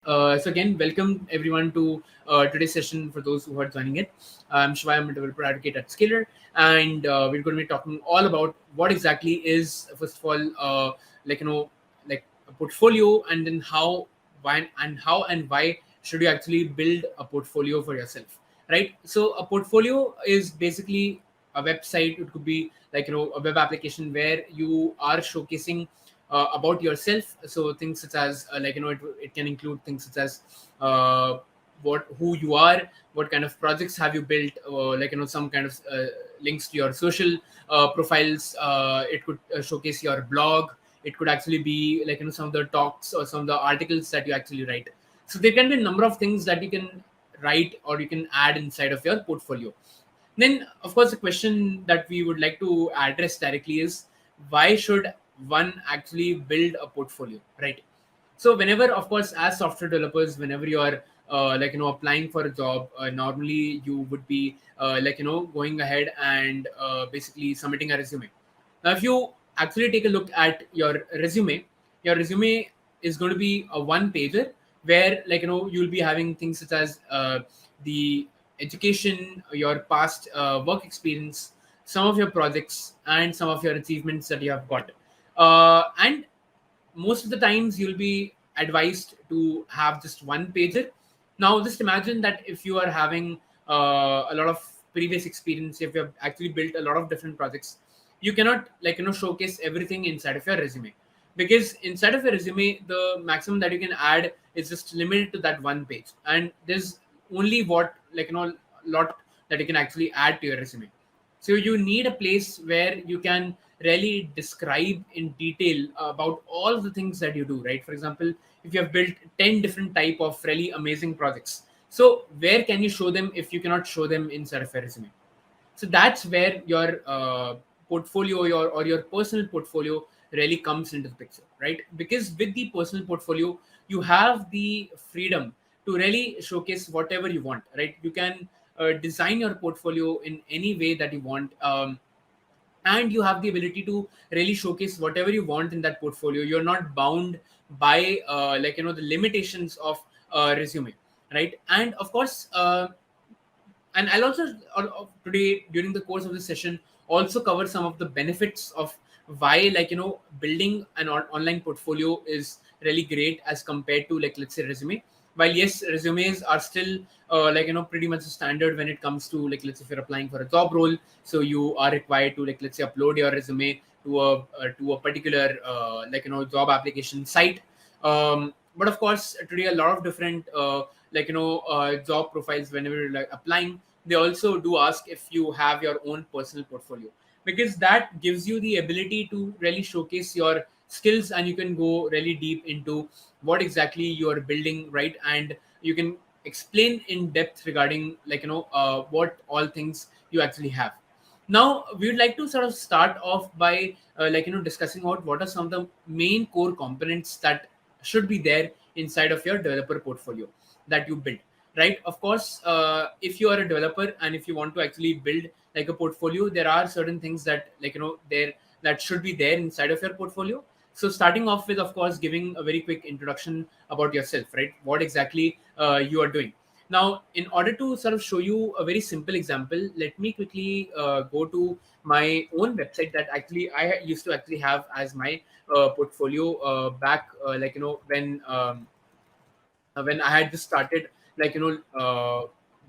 So again, welcome everyone to today's session. For those who are joining it, I'm Shiva. I'm a developer advocate at Scalar, and we're going to be talking all about what exactly is, first of all, like like a portfolio, and then how and why should you actually build a portfolio for yourself, right? So a portfolio is basically a website. It could be a web application where you are showcasing about yourself. So things such as it can include things such as who you are, what kind of projects have you built, some kind of links to your social profiles. It could showcase your blog. It could actually be some of the talks or some of the articles that you actually write. So there can be a number of things that you can write or you can add inside of your portfolio. Then, of course, the question that we would like to address directly is, why should one actually build a portfolio, right? So, whenever, of course, as software developers, whenever you are applying for a job, normally you would be going ahead and basically submitting a resume. Now, if you actually take a look at your resume is going to be a one pager where you'll be having things such as the education, your past work experience, some of your projects, and some of your achievements that you have got. And most of the times you'll be advised to have just one pager. Now, just imagine that if you are having a lot of previous experience, if you have actually built a lot of different projects, you cannot showcase everything inside of your resume, because inside of your resume the maximum that you can add is just limited to that one page, and there's only lot that you can actually add to your resume. So you need a place where you can really describe in detail about all the things that you do, right? For example, if you have built 10 different type of really amazing projects, so where can you show them if you cannot show them inside of a resume? So that's where your portfolio, your personal portfolio really comes into the picture, right? Because with the personal portfolio you have the freedom to really showcase whatever you want, right? You can design your portfolio in any way that you want, and you have the ability to really showcase whatever you want in that portfolio. You're not bound by the limitations of resume, right? And of course, and I'll also today during the course of this session also cover some of the benefits of why building an online portfolio is really great as compared to, like, let's say, resume. While yes, resumes are still pretty much standard when it comes to, like, let's say, if you're applying for a job role, so you are required to, like, let's say, upload your resume to a particular job application site. But of course, today a lot of different job profiles, whenever you're like applying, they also do ask if you have your own personal portfolio, because that gives you the ability to really showcase your skills, and you can go really deep into what exactly you are building, right? And you can explain in depth regarding what all things you actually have. Now we would like to sort of start off by discussing out what are some of the main core components that should be there inside of your developer portfolio that you build, right? Of course, if you are a developer and if you want to actually build like a portfolio, there are certain things that there that should be there inside of your portfolio. So starting off with, of course, giving a very quick introduction about yourself, right? What exactly you are doing. Now, in order to sort of show you a very simple example, let me quickly go to my own website that actually I used to actually have as my portfolio back, when I had just started,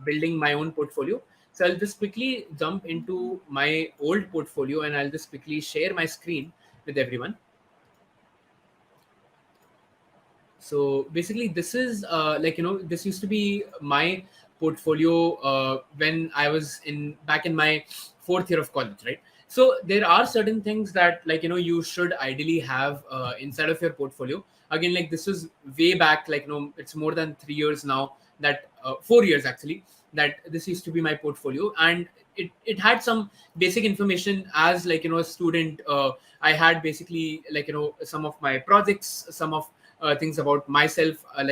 building my own portfolio. So I'll just quickly jump into my old portfolio and I'll just quickly share my screen with everyone. So basically, this is this used to be my portfolio when I was in back in my fourth year of college, right? So there are certain things that you should ideally have inside of your portfolio. Again, like, this was way back, it's more than 3 years now, that 4 years actually, that this used to be my portfolio. And it had some basic information as a student. I had basically some of my projects, some of things about myself. I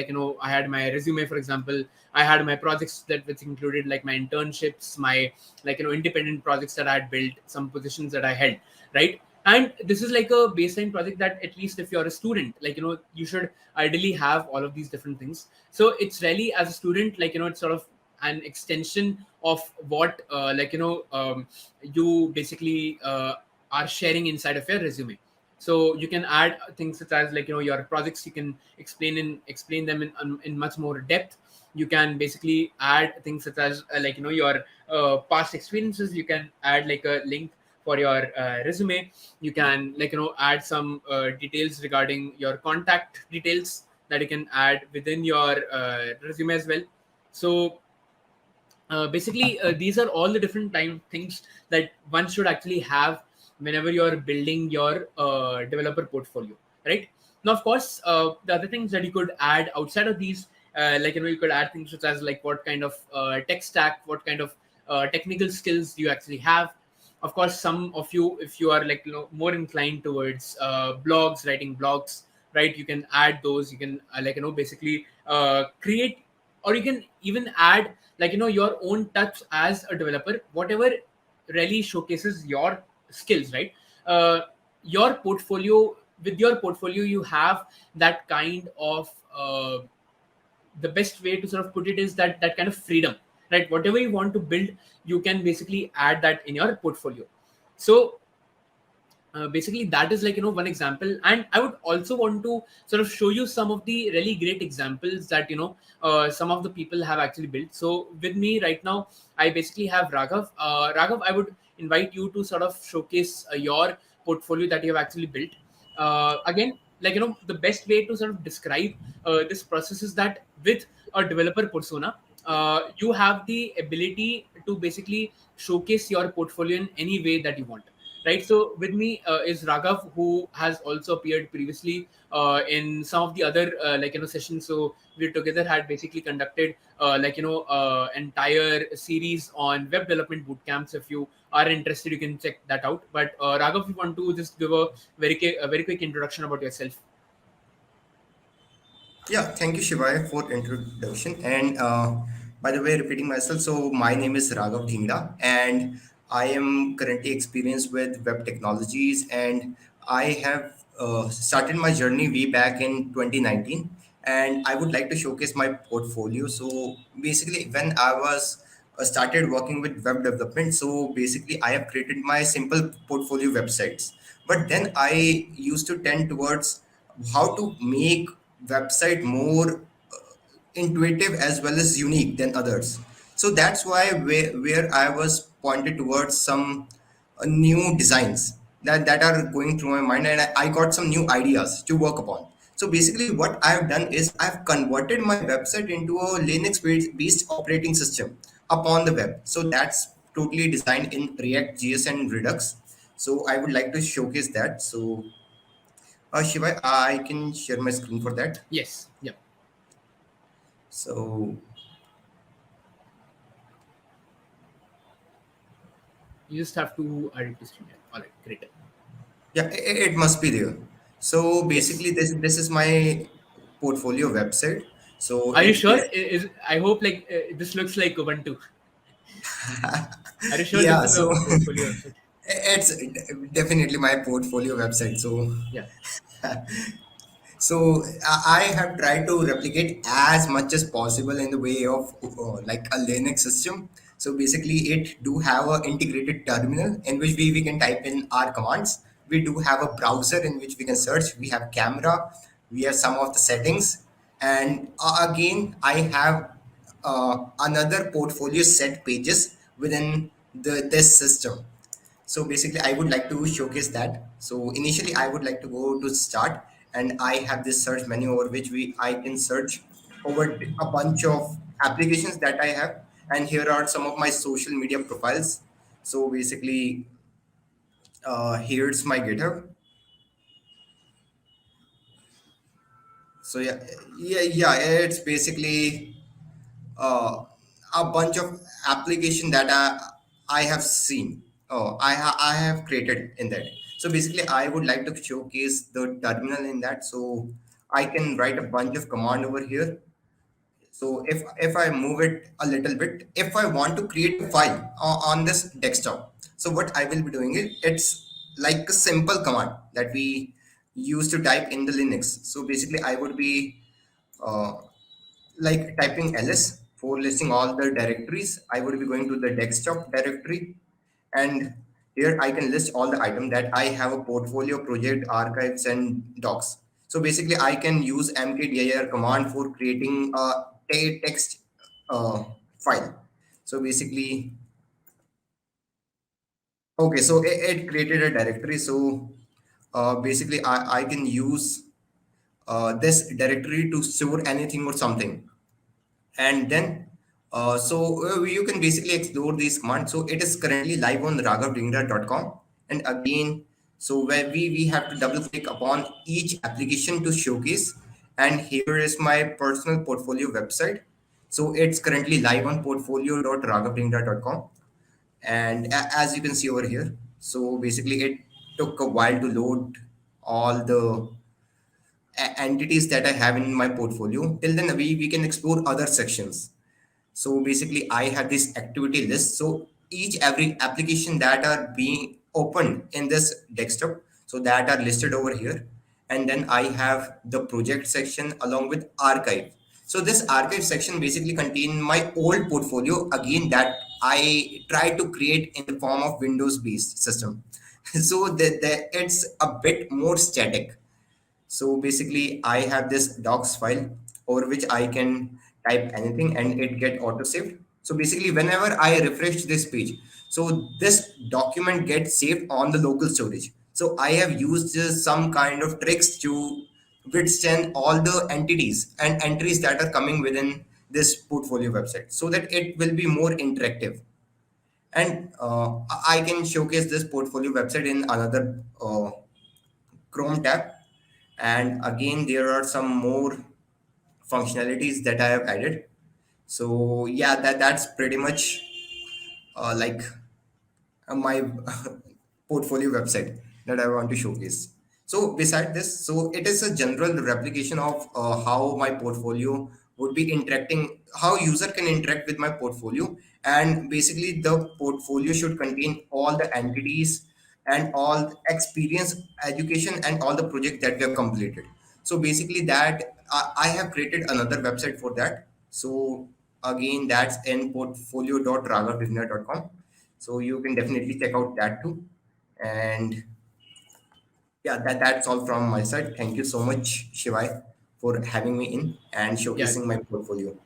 had my resume, for example. I had my projects that which included like my internships, my independent projects that I had built, some positions that I held, right? And this is like a baseline project that, at least if you're a student, like, you should ideally have all of these different things. So it's really, as a student, like, it's sort of an extension of what, you basically are sharing inside of your resume. So you can add things such as, like, your projects. You can explain them in much more depth. You can basically add things such as, your past experiences. You can add like a link for your resume. You can, add some details regarding your contact details that you can add within your resume as well. So basically, these are all the different time things that one should actually have whenever you're building your developer portfolio, right? Now, of course, the other things that you could add outside of these, you could add things such as, like, what kind of tech stack, what kind of technical skills do you actually have. Of course, some of you, if you are, like, more inclined towards blogs, writing blogs, right, you can add those. You can, basically create, or you can even add, your own touch as a developer, whatever really showcases your skills, right? uh, your portfolio With your portfolio, you have that kind of the best way to sort of put it is that kind of freedom, right? Whatever you want to build, you can basically add that in your portfolio. So basically, that is, like, one example. And I would also want to sort of show you some of the really great examples that, some of the people have actually built. So with me right now, I basically have Raghav, I would invite you to sort of showcase your portfolio that you have actually built. Again, like, the best way to sort of describe this process is that with a developer persona, you have the ability to basically showcase your portfolio in any way that you want, right? So with me is Raghav, who has also appeared previously in some of the other sessions. So we together had basically conducted entire series on web development boot camps. If you are interested, you can check that out. But Raghav, if you want to just give a very quick introduction about yourself. Yeah, thank you, Shivaya, for introduction. And by the way, repeating myself, so my name is Raghav Dhingra, and I am currently experienced with web technologies, and I have started my journey way back in 2019, and I would like to showcase my portfolio. So basically, when I was started working with web development, so basically I have created my simple portfolio websites, but then I used to tend towards how to make website more intuitive as well as unique than others. So that's why where I was pointed towards some new designs that are going through my mind, and I got some new ideas to work upon. So basically what I've done is I've converted my website into a Linux based operating system upon the web. So that's totally designed in ReactJS and Redux. So I would like to showcase that. So Shiva, I can share my screen for that. Yes. Yeah. So You just have to add it to stream. Yeah. All right. Great. yeah, it must be there. So Yes. basically, this is my portfolio website. So Are you it's sure? basic. I hope, like, this looks like Ubuntu. Are you sure this Yeah. is a So portfolio website? it's definitely my portfolio website. So Yeah. So I have tried to replicate as much as possible in the way of like a Linux system. So basically, it do have a integrated terminal in which we can type in our commands. We do have a browser in which we can search. We have camera. We have some of the settings, and again, I have another portfolio set pages within this system. So basically, I would like to showcase that. So initially, I would like to go to start, and I have this search menu over which we I can search over a bunch of applications that I have, and here are some of my social media profiles. So basically, here's my GitHub. So yeah, it's basically uh, a bunch of application that I have seen. Oh, I have created in that. So basically, I would like to showcase the terminal in that. So I can write a bunch of command over here. So if I move it a little bit, if I want to create a file on this desktop, so what I will be doing is it's like a simple command that we used to type in the Linux. So basically, I would be uh, like typing ls for listing all the directories. I would be going to the desktop directory, and here I can list all the items that I have a portfolio, project, archives, and docs. So basically, I can use mkdir command for creating a text uh, file. So basically, okay, so it created a directory. So basically, I can use this directory to store anything or something. And then you can basically explore these commands. So it is currently live on raghavdingra.com. And again, so where we have to double click upon each application to showcase. And here is my personal portfolio website. So it's currently live on portfolio.raghavdingra.com. And as you can see over here, so basically it took a while to load all the entities that I have in my portfolio. Till then, we can explore other sections. So basically, I have this activity list. So each every application that are being opened in this desktop, so that are listed over here. And then I have the project section along with archive. So this archive section basically contain my old portfolio again that I try to create in the form of Windows based system. So it's a bit more static. So basically, I have this docs file over which I can type anything and it get auto saved. So basically, whenever I refresh this page, so this document gets saved on the local storage. So I have used some kind of tricks to withstand all the entities and entries that are coming within this portfolio website so that it will be more interactive. And I can showcase this portfolio website in another Chrome tab. And again, there are some more functionalities that I have added. So yeah, that's pretty much like my portfolio website that I want to showcase. So beside this, so it is a general replication of how my portfolio would be interacting, how user can interact with my portfolio. And basically the portfolio should contain all the entities and all experience, education, and all the projects that we have completed. So basically that I have created another website for that. So again, that's in portfolio.raghavdinner.com. So you can definitely check out that too. And yeah, that's all from my side. Thank you so much, Shivai, for having me in and Yeah, showcasing my portfolio.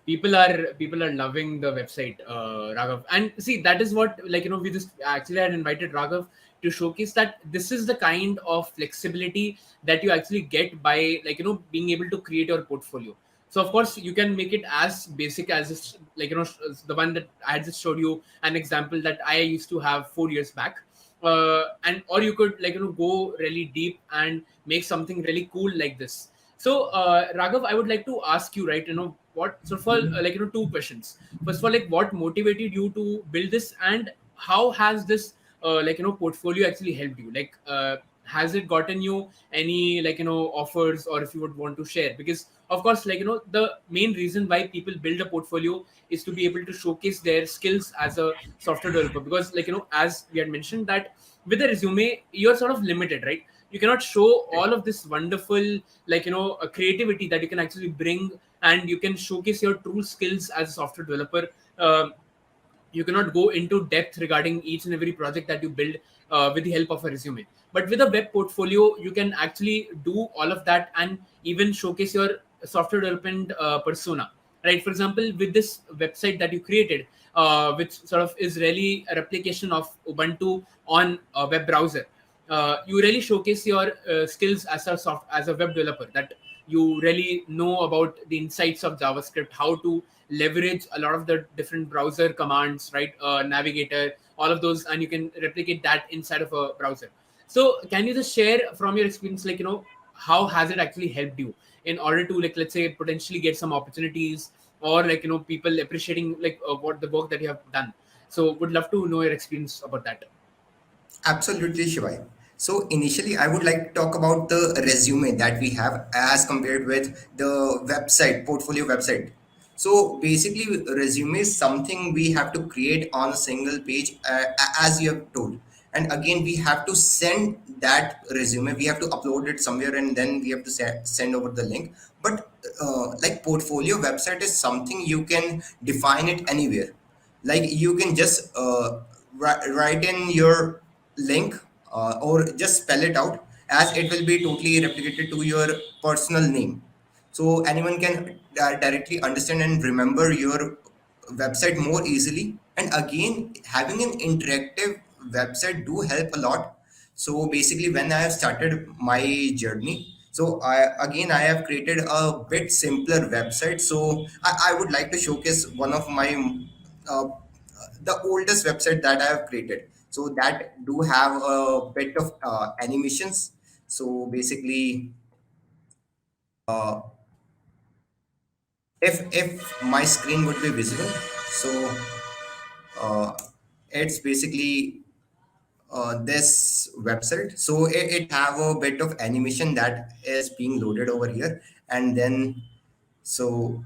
people are loving the website, Raghav. And see, that is what, like, we just actually had invited Raghav to showcase that this is the kind of flexibility that you actually get by, like, being able to create your portfolio. So of course you can make it as basic as this, like, the one that I had just showed you an example that I used to have 4 years back. And or you could, like, go really deep and make something really cool like this. So, Raghav, I would like to ask you, right? What, so for like, two questions. First of all, like, what motivated you to build this, and how has this, like, portfolio actually helped you? Like, has it gotten you any, like, offers, or if you would want to share? Because of course, like, the main reason why people build a portfolio is to be able to showcase their skills as a software developer. Because, like, as we had mentioned, that with a resume you're sort of limited, right? You cannot show all of this wonderful, like, creativity that you can actually bring, and you can showcase your true skills as a software developer. You cannot go into depth regarding each and every project that you build with the help of a resume. But with a web portfolio you can actually do all of that, and even showcase your software development persona, right? For example, with this website that you created, which sort of is really a replication of Ubuntu on a web browser, you really showcase your skills as as a web developer, that you really know about the insights of JavaScript, how to leverage a lot of the different browser commands, right? Navigator, all of those, and you can replicate that inside of a browser. So can you just share from your experience, like, how has it actually helped you in order to, like, let's say, potentially get some opportunities, or, like, people appreciating, like, what the work that you have done? So would love to know your experience about that. Absolutely, Shivai. So initially, I would like to talk about the resume that we have as compared with the website, portfolio website. So basically, resume is something we have to create on a single page, as you have told. and again we have to send that resume, we have to upload it somewhere, and then we have to send over the link. But like portfolio website is something you can define it anywhere. Like you can just write in your link, or just spell it out, as it will be totally replicated to your personal name, so anyone can directly understand and remember your website more easily. And again, having an interactive website do help a lot. So basically when I have started my journey, so I have created a bit simpler website. So I would like to showcase one of my uh, the oldest website that I have created, so that do have a bit of animations. So basically, uh, if my screen would be visible, so uh, it's basically this website. So it have a bit of animation that is being loaded over here, and then so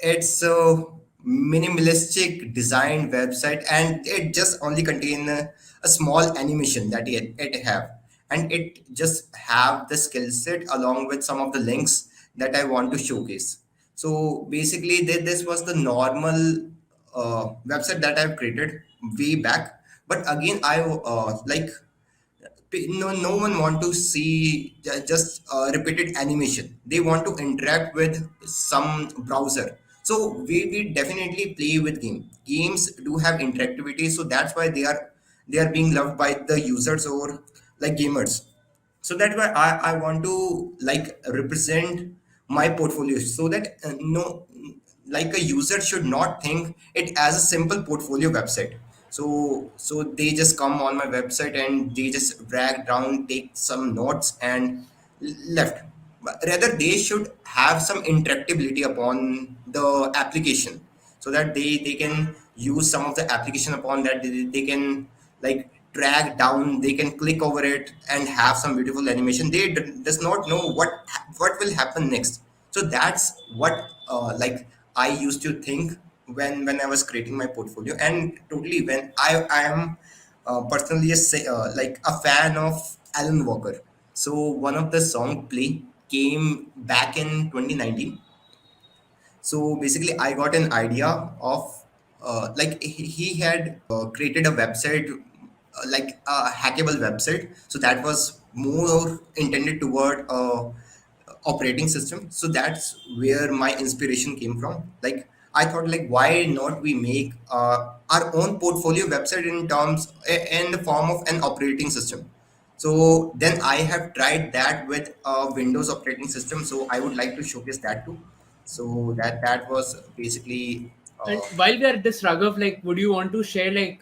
it's a minimalistic design website, and it just only contain a small animation that it have, and it just have the skill set along with some of the links that I want to showcase. So basically, this was the normal website that I've created way back. But again, I like no one want to see just repeated animation. They want to interact with some browser. So we definitely play with games do have interactivity, so that's why they are being loved by the users or like gamers. So that's why I want to like represent my portfolio, so that no, like a user should not think it as a simple portfolio website. So they just come on my website and they just drag down, take some notes and left. But rather they should have some interactability upon the application, so that they can use some of the application upon that. They can like drag down, they can click over it and have some beautiful animation. They does not know what will happen next. So that's what like I used to think when I was creating my portfolio. And totally when I am personally like a fan of Alan Walker. So one of the song play came back in 2019. So basically, I got an idea of like he had created a website, like a hackable website. So that was more intended toward operating system. So that's where my inspiration came from. Like I thought, like why not we make our own portfolio website in the form of an operating system. So then I have tried that with a Windows operating system. So I would like to showcase that too. So that was basically And while we are at this, Raghav, like, would you want to share like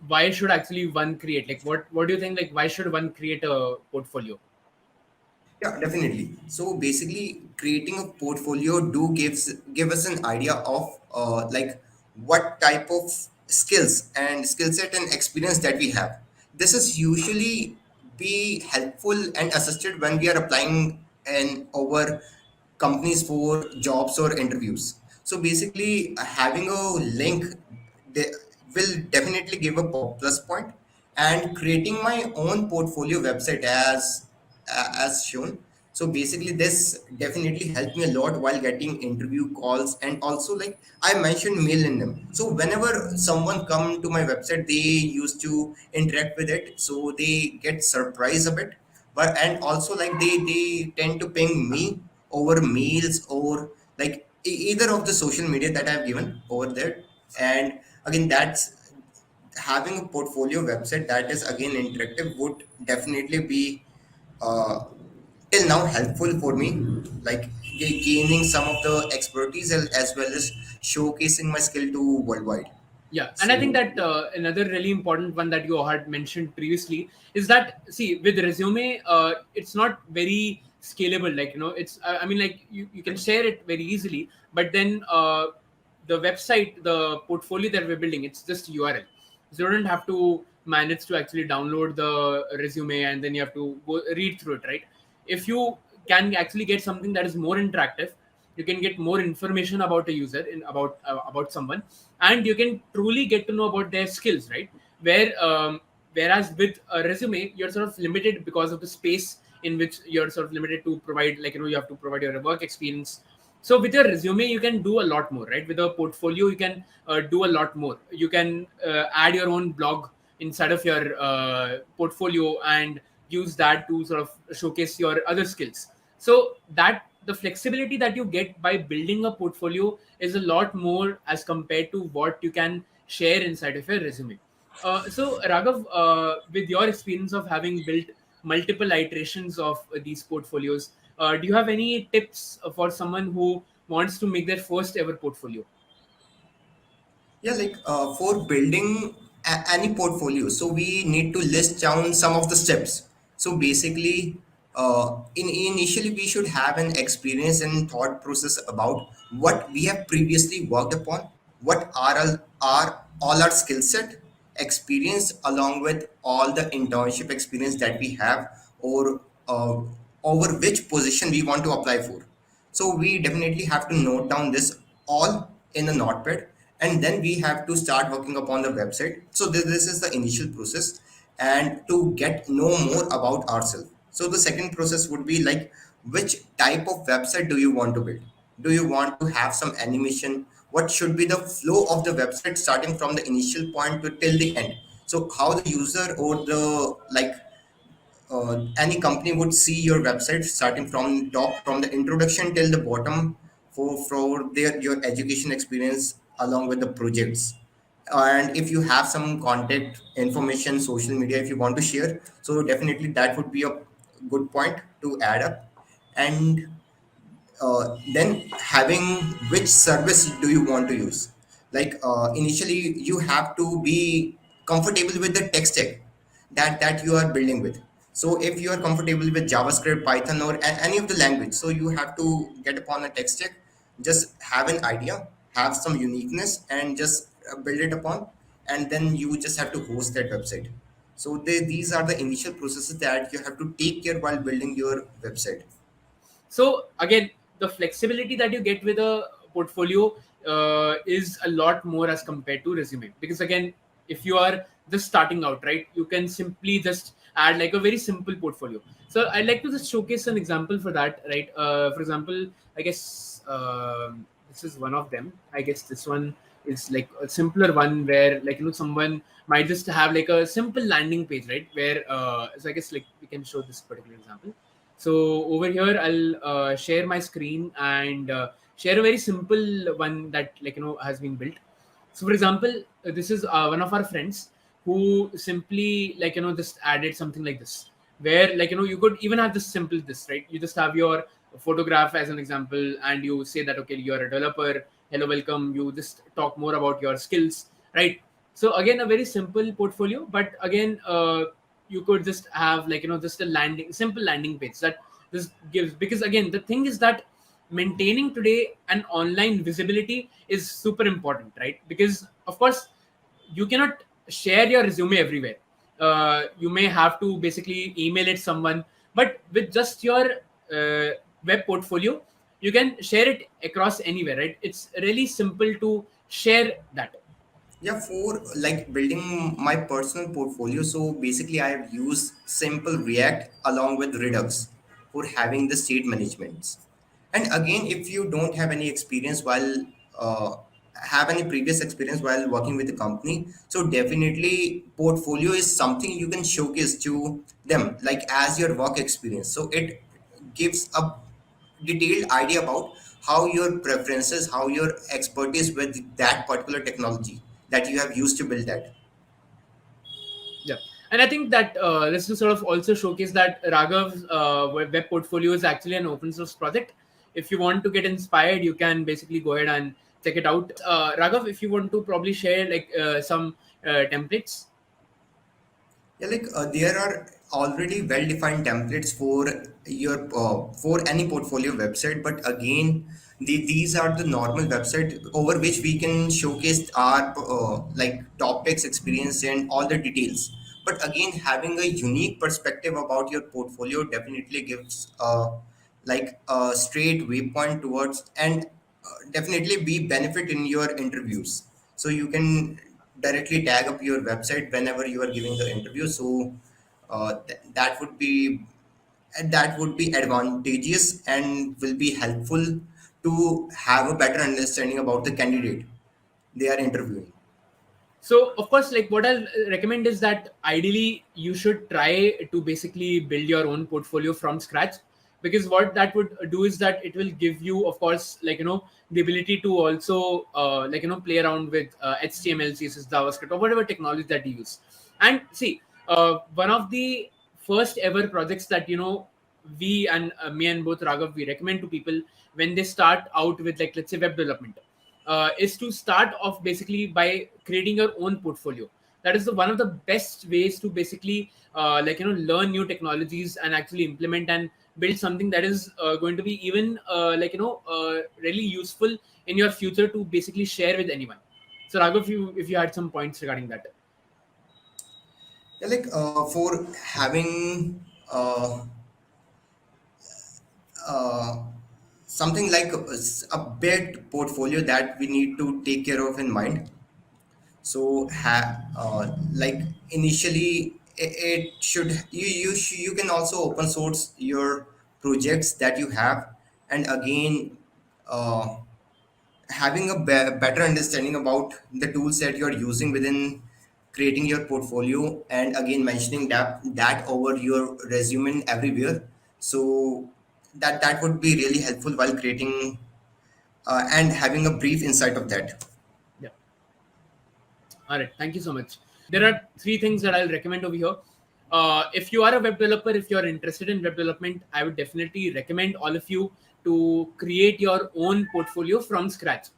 why should actually one create? Like, what do you think? Like, why should one create a portfolio? yeah, definitely. So basically, creating a portfolio do give us an idea of like what type of skills and skill set and experience that we have. This is usually be helpful and assisted when we are applying in our companies for jobs or interviews. So basically, having a link de- will definitely give a plus point. And creating my own portfolio website as shown. So basically, this definitely helped me a lot while getting interview calls, and also like I mentioned mail in them. So whenever someone come to my website, they used to interact with it, so they get surprised a bit. But and also like they tend to ping me over mails or like either of the social media that I've given over there. And again, that's having a portfolio website that is again interactive would definitely be uh, till now helpful for me, like gaining some of the expertise as well as showcasing my skill to worldwide. Yeah, and I think So that another really important one that you had mentioned previously is that, see, with resume, it's not very scalable. Like, it's I mean, like, you can share it very easily, but then the website, the portfolio that we're building, it's just URL. So you don't have to manage to actually download the resume and then you have to go read through it, right? If you can actually get something that is more interactive, you can get more information about a user, in about someone, and you can truly get to know about their skills, right? Whereas with a resume, you're sort of limited because of the space in which you're sort of limited to provide, like, you have to provide your work experience. So with your resume, you can do a lot more, right? With a portfolio, you can do a lot more. You can add your own blog inside of your portfolio and use that to sort of showcase your other skills. So that the flexibility that you get by building a portfolio is a lot more as compared to what you can share inside of your resume. So Raghav, with your experience of having built multiple iterations of these portfolios, do you have any tips for someone who wants to make their first ever portfolio? Yeah, like for building any portfolio, so we need to list down some of the steps. So basically, initially we should have an experience and thought process about what we have previously worked upon, what are all our skill set, experience along with all the internship experience that we have, or over which position we want to apply for. So we definitely have to note down this all in a notepad, and then we have to start working upon the website. So this is the initial process, and to get know more about ourselves. So the second process would be like, which type of website do you want to build? Do you want to have some animation? What should be the flow of the website starting from the initial point to till the end? So how the user or the like any company would see your website starting from top, from the introduction till the bottom, for their your education experience along with the projects. And if you have some contact information, social media, if you want to share, so definitely that would be a good point to add up. And then having which service do you want to use, like initially you have to be comfortable with the tech stack that you are building with. So if you are comfortable with JavaScript, Python, or any of the language, so you have to get upon a tech stack, just have an idea, have some uniqueness, and just build it upon, and then you just have to host that website. So these are the initial processes that you have to take care while building your website. So again, the flexibility that you get with a portfolio is a lot more as compared to resume, because again, if you are just starting out, right, you can simply just add like a very simple portfolio. So I'd like to just showcase an example for that, right? For example, I guess this is one of them. I guess this one is like a simpler one where, like, someone might just have like a simple landing page, right? Where so I guess like we can show this particular example. So over here, I'll share my screen and share a very simple one that, like, has been built. So for example, this is one of our friends who simply, like, just added something like this, where, like, you could even have this simple this, right? You just have your photograph as an example, and you say that, okay, you're a developer, hello, welcome. You just talk more about your skills, right? So again, a very simple portfolio, but again, you could just have, like, just a simple landing page that this gives, because again, the thing is that maintaining today an online visibility is super important, right? Because of course you cannot share your resume everywhere. You may have to basically email it someone, but with just your web portfolio, you can share it across anywhere, right? It's really simple to share that. Yeah, for like building my personal portfolio, so basically I have used simple React along with Redux for having the state managements. And again, if you don't have any experience while uh, have any previous experience while working with the company, so definitely portfolio is something you can showcase to them like as your work experience. So it gives a detailed idea about how your preferences, how your expertise with that particular technology that you have used to build that. Yeah, and I think that this will sort of also showcase that Raghav's web portfolio is actually an open source project. If you want to get inspired, you can basically go ahead and check it out. Raghav, if you want to probably share like some templates. Yeah, like there are already well-defined templates for your for any portfolio website, but again, these are the normal website over which we can showcase our like topics, experience, and all the details. But again, having a unique perspective about your portfolio definitely gives like a straight waypoint towards, and definitely be benefit in your interviews. So you can directly tag up your website whenever you are giving the interview. So that would be advantageous and will be helpful to have a better understanding about the candidate they are interviewing. So of course, like what I'll recommend is that ideally you should try to basically build your own portfolio from scratch, because what that would do is that it will give you, of course, like the ability to also play around with HTML, CSS, JavaScript, or whatever technology that you use. And see, one of the first ever projects that we and me and both Raghav, we recommend to people when they start out with, like, let's say, web development, is to start off basically by creating your own portfolio. That is one of the best ways to basically learn new technologies and actually implement and build something that is going to be even really useful in your future to basically share with anyone. So Raghav, if you had some points regarding that. Yeah, like for having uh, something like a big portfolio that we need to take care of in mind. So like initially it should, you can also open source your projects that you have. And again, uh, having a better understanding about the tools that you're using within creating your portfolio, and again mentioning that over your resume everywhere. So that would be really helpful while creating and having a brief insight of that. Yeah. All right, thank you so much. There are three things that I'll recommend over here. If you are a web developer, if you're interested in web development, I would definitely recommend all of you to create your own portfolio from scratch.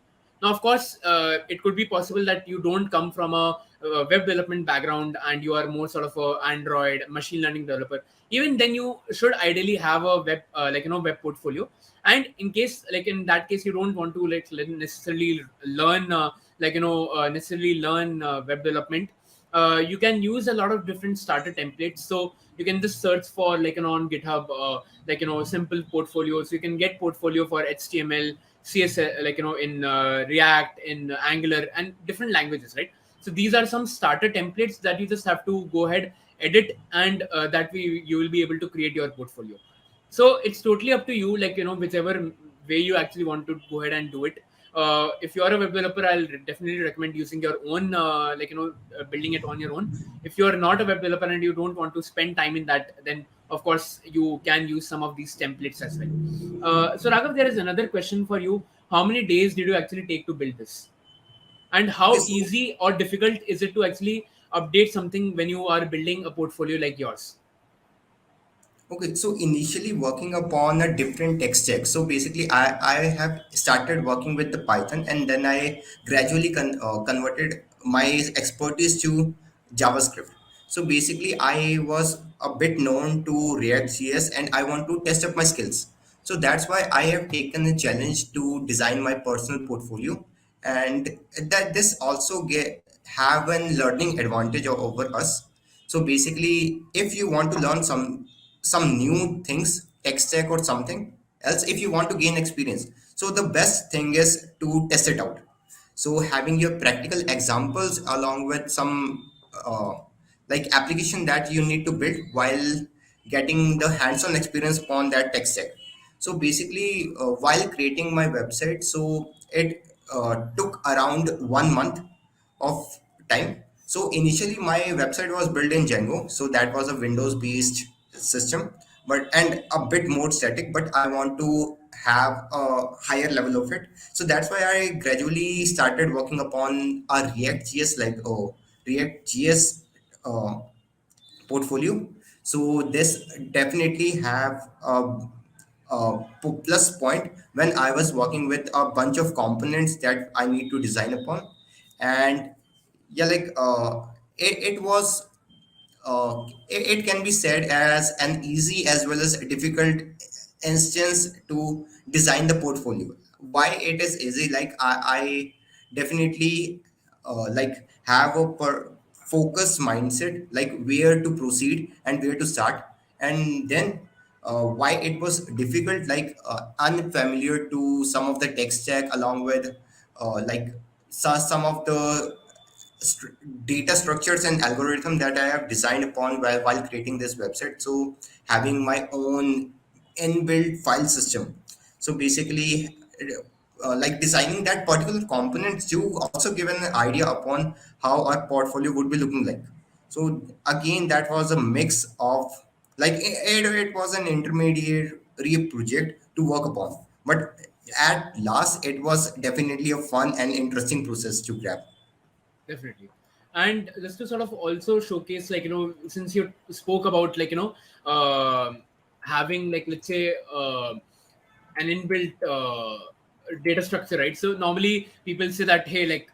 Now, of course, it could be possible that you don't come from a web development background and you are more sort of a Android machine learning developer. Even then, you should ideally have a web portfolio. And in case, like in that case, you don't want to necessarily learn necessarily learn web development. You can use a lot of different starter templates. So you can just search for, on GitHub, simple portfolios. You can get portfolio for HTML, CSS, in React, in Angular, and different languages, right? So these are some starter templates that you just have to go ahead, edit, and that way you will be able to create your portfolio. So it's totally up to you, whichever way you actually want to go ahead and do it. If you are a web developer, I'll definitely recommend using your own, building it on your own. If you are not a web developer and you don't want to spend time in that, then of course you can use some of these templates as well. So Raghav, there is another question for you. How many days did you actually take to build this, and Okay, how so easy or difficult is it to actually update something when you are building a portfolio like yours? Okay, so initially working upon a different tech stack. So basically, I have started working with the Python, and then I gradually converted my expertise to JavaScript. So basically, I was a bit known to ReactJS, and I want to test up my skills. So that's why I have taken the challenge to design my personal portfolio, and that this also get have an learning advantage over us. So basically, if you want to learn some new things, tech stack or something else, if you want to gain experience, so the best thing is to test it out. So having your practical examples along with some like application that you need to build while getting the hands-on experience upon that tech stack. So basically, while creating my website, so it took around 1 month of time. So initially my website was built in Django, so that was a Windows based system, but and a bit more static, but I want to have a higher level of it. So that's why I gradually started working upon a React.js, like React.js portfolio. So this definitely have a plus point when I was working with a bunch of components that I need to design upon. And yeah, like it was it can be said as an easy as well as a difficult instance to design the portfolio. Why it is easy? Like I definitely like have a focus mindset, like where to proceed and where to start, and then why it was difficult, like unfamiliar to some of the tech stack, along with like some of the stru- data structures and algorithm that I have designed upon while creating this website. So having my own inbuilt file system. So basically, like designing that particular components to also give an idea upon how our portfolio would be looking like. So again, that was a mix of, like it was an intermediate project to work upon, but Yeah, at last it was definitely a fun and interesting process to grab. definitely. And just to sort of also showcase, like, since you spoke about, like, having, like, let's say, an inbuilt data structure, right? So normally people say that, hey, like,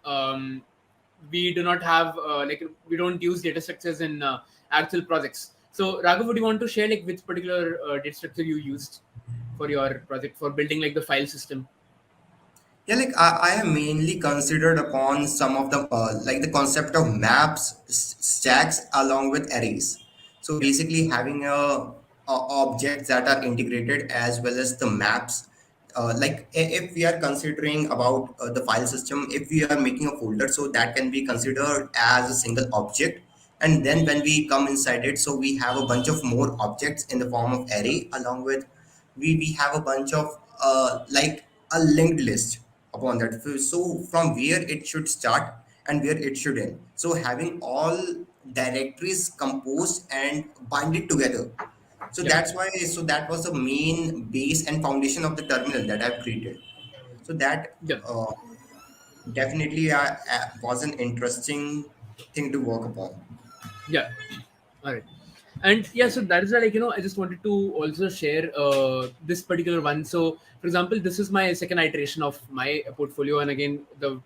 we do not have, like, we don't use data structures in actual projects. So Raghav, would you want to share, like, which particular data structure you used for your project for building, like, the file system? Yeah, like I have mainly considered upon some of the like the concept of maps, stacks along with arrays. So Yeah, basically having objects that are integrated as well as the maps. Like if we are considering about the file system, if we are making a folder, so that can be considered as a single object. And then when we come inside it, so we have a bunch of more objects in the form of array, along with we have a bunch of like a linked list upon that. So from where it should start and where it should end. So having all directories composed and bind it together. So yeah, that's why. So that was the main base and foundation of the terminal that I've created. So that yeah, definitely was an interesting thing to work upon. yeah. All right. And yeah, so that is why, like, I just wanted to also share this particular one. So for example, this is my second iteration of my portfolio, and again, the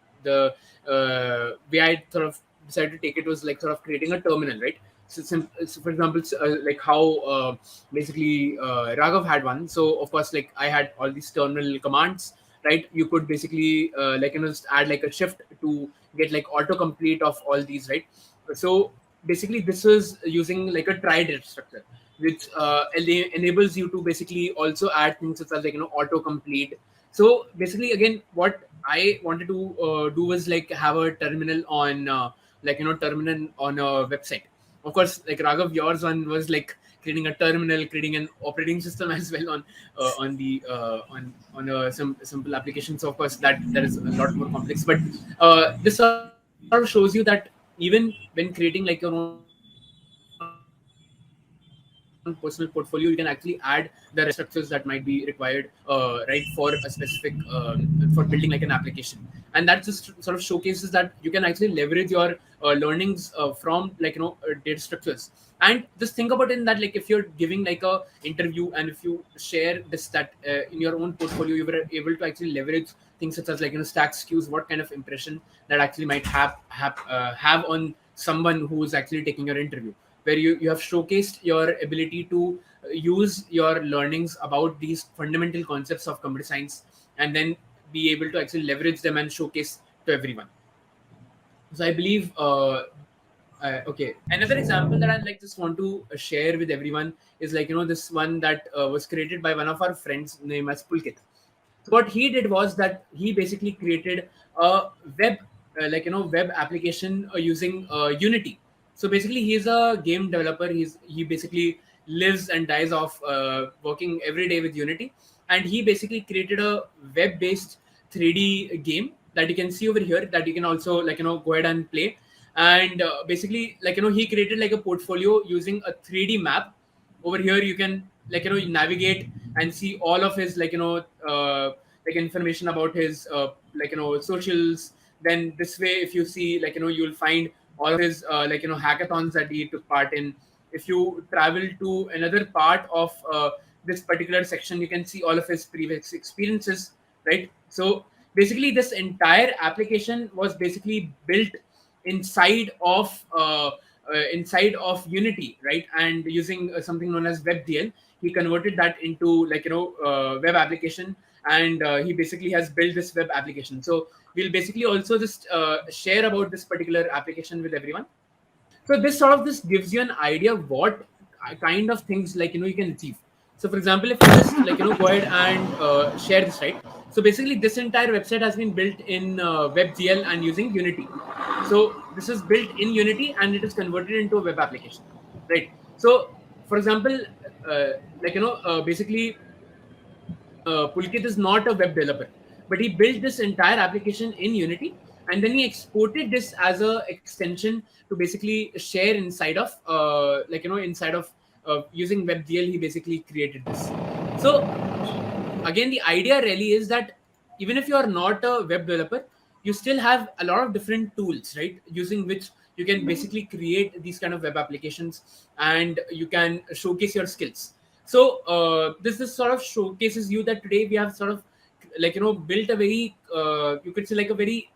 way I sort of decided to take it was like sort of creating a terminal, right? So, so for example, like how basically Raghav had one. So of course, like, I had all these terminal commands, right? You could basically like, just add like a shift to get like autocomplete of all these, right? So basically this is using like a tried structure, which enables you to basically also add things such as, like, autocomplete. So basically, again, what I wanted to do was like have a terminal on like, terminal on a website. Of course, like Raghav, yours one was like creating a terminal, creating an operating system as well on the on a some simple application. So of course that is a lot more complex. But this sort of shows you that even when creating like your own personal portfolio, you can actually add the rest structures that might be required, right, for a specific for building like an application. And that just sort of showcases that you can actually leverage your learnings from, like, data structures. And just think about it in that, like, if you're giving like a interview, and if you share this, that in your own portfolio you were able to actually leverage things such as, like, stacks queues, what kind of impression that actually might have on someone who is actually taking your interview, where you have showcased your ability to use your learnings about these fundamental concepts of computer science, and then be able to actually leverage them and showcase to everyone. So I believe, okay. Another example that I'd like just want to share with everyone is, like, this one that was created by one of our friends named as Pulkit. So what he did was that he basically created a web, like, web application using Unity. So basically, he's a game developer. He basically lives and dies off working every day with Unity, and he basically created a web-based 3D game that you can see over here, that you can also, like, go ahead and play. And basically, like, he created like a portfolio using a 3D map. Over here you can, like, navigate and see all of his, like, like, information about his like, socials. Then this way, if you see, like, you'll find all of his like, hackathons that he took part in. If you travel to another part of this particular section, you can see all of his previous experiences, right? So basically this entire application was basically built inside of inside of Unity, right? And using something known as WebDL, he converted that into, like, web application, and he basically has built this web application. So we'll basically also just share about this particular application with everyone. So this sort of this gives you an idea what kind of things, like, you can achieve. So for example, if I just go ahead and share this, right? So basically, this entire website has been built in WebGL and using Unity. So this is built in Unity and it is converted into a web application, right? So for example, uh, basically, Pulkit is not a web developer, but he built this entire application in Unity, and then he exported this as a extension to basically share inside of inside of using WebGL. He basically created this. So again, the idea really is that even if you are not a web developer, you still have a lot of different tools, right, using which you can basically create these kind of web applications, and you can showcase your skills. So this sort of showcases you that today we have sort of built a very you could say like a very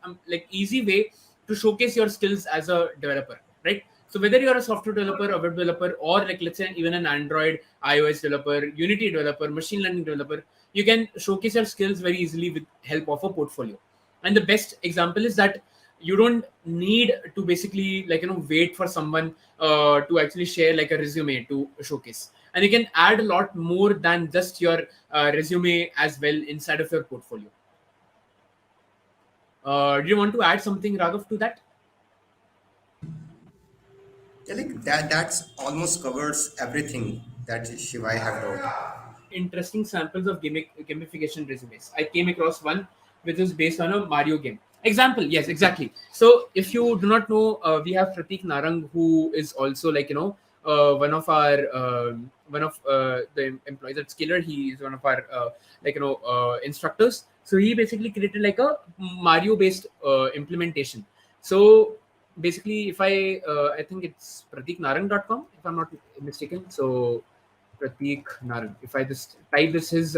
easy way to showcase your skills as a developer, right? So whether you're a software developer, a web developer, or like let's say even an Android, iOS developer, Unity developer, machine learning developer, you can showcase your skills very easily with help of a portfolio. And the best example is that you don't need to basically wait for someone to actually share like a resume to showcase, and you can add a lot more than just your resume as well inside of your portfolio. Do you want to add something, Raghav, to that? Yeah, like that's almost covers everything that Shivai have wrote. Interesting samples of gamification resumes. I came across one which is based on a Mario game. Example, yes, exactly. So if you do not know, we have Pratik Narang, who is also one of our one of the employees at Skiller. He is one of our instructors. So he basically created like a Mario based implementation. So basically, if I think it's pratiknarang.com if I'm not mistaken. So Pratik Narang. If I just type this, his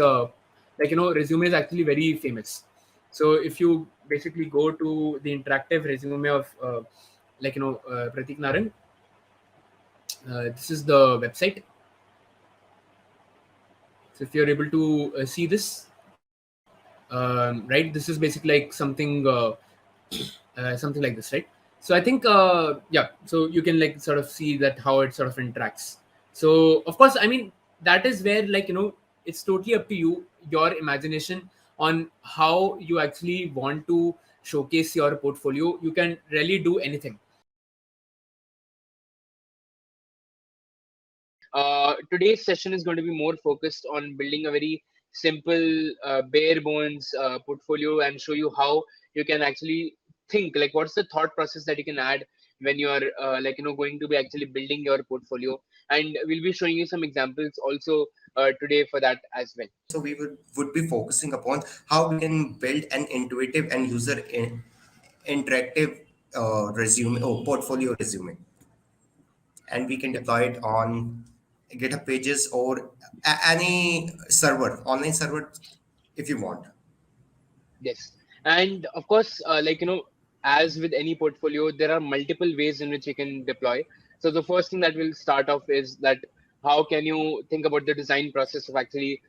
resume is actually very famous. So if you basically go to the interactive resume of Pratik Narang, this is the website. So if you're able to see this, right, this is basically like something like this, right? So I think yeah, so you can like sort of see that how it sort of interacts. So of course, I mean, that is where it's totally up to you, your imagination, on how you actually want to showcase your portfolio. You can really do anything. Today's session is going to be more focused on building a very simple, bare bones portfolio, and show you how you can actually think like what's the thought process that you can add when you are going to be actually building your portfolio. And we'll be showing you some examples also today for that as well. So we would be focusing upon how we can build an intuitive and interactive resume or portfolio resume, and we can Yeah. deploy it on GitHub pages or any server, online server, if you want. Yes, and of course, as with any portfolio, there are multiple ways in which you can deploy. So the first thing that we'll start off is that how can you think about the design process of actually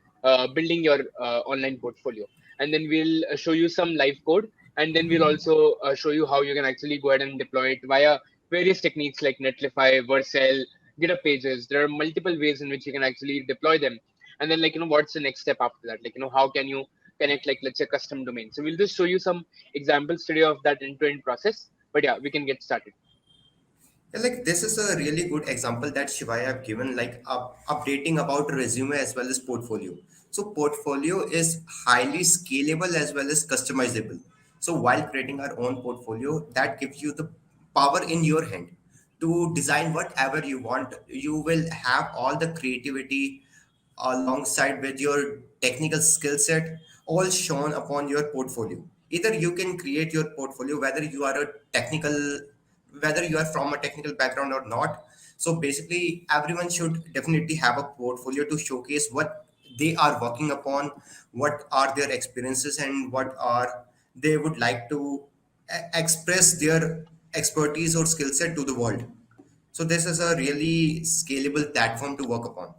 building your online portfolio, and then we'll show you some live code, and then we'll also show you how you can actually go ahead and deploy it via various techniques like Netlify, Vercel, GitHub pages. There are multiple ways in which you can actually deploy them, and then what's the next step after that? How can you connect like let's say custom domain. So we'll just show you some examples today of that end-to-end process. But yeah, we can get started. Yeah, like this is a really good example that Shivaya have given, like updating about resume as well as portfolio. So portfolio is highly scalable as well as customizable. So while creating our own portfolio, that gives you the power in your hand to design whatever you want. You will have all the creativity alongside with your technical skill set all shown upon your portfolio. Either you can create your portfolio whether you are from a technical background or not. So basically everyone should definitely have a portfolio to showcase what they are working upon, what are their experiences, and what are they would like to express their expertise or skill set to the world. So this is a really scalable platform to work upon.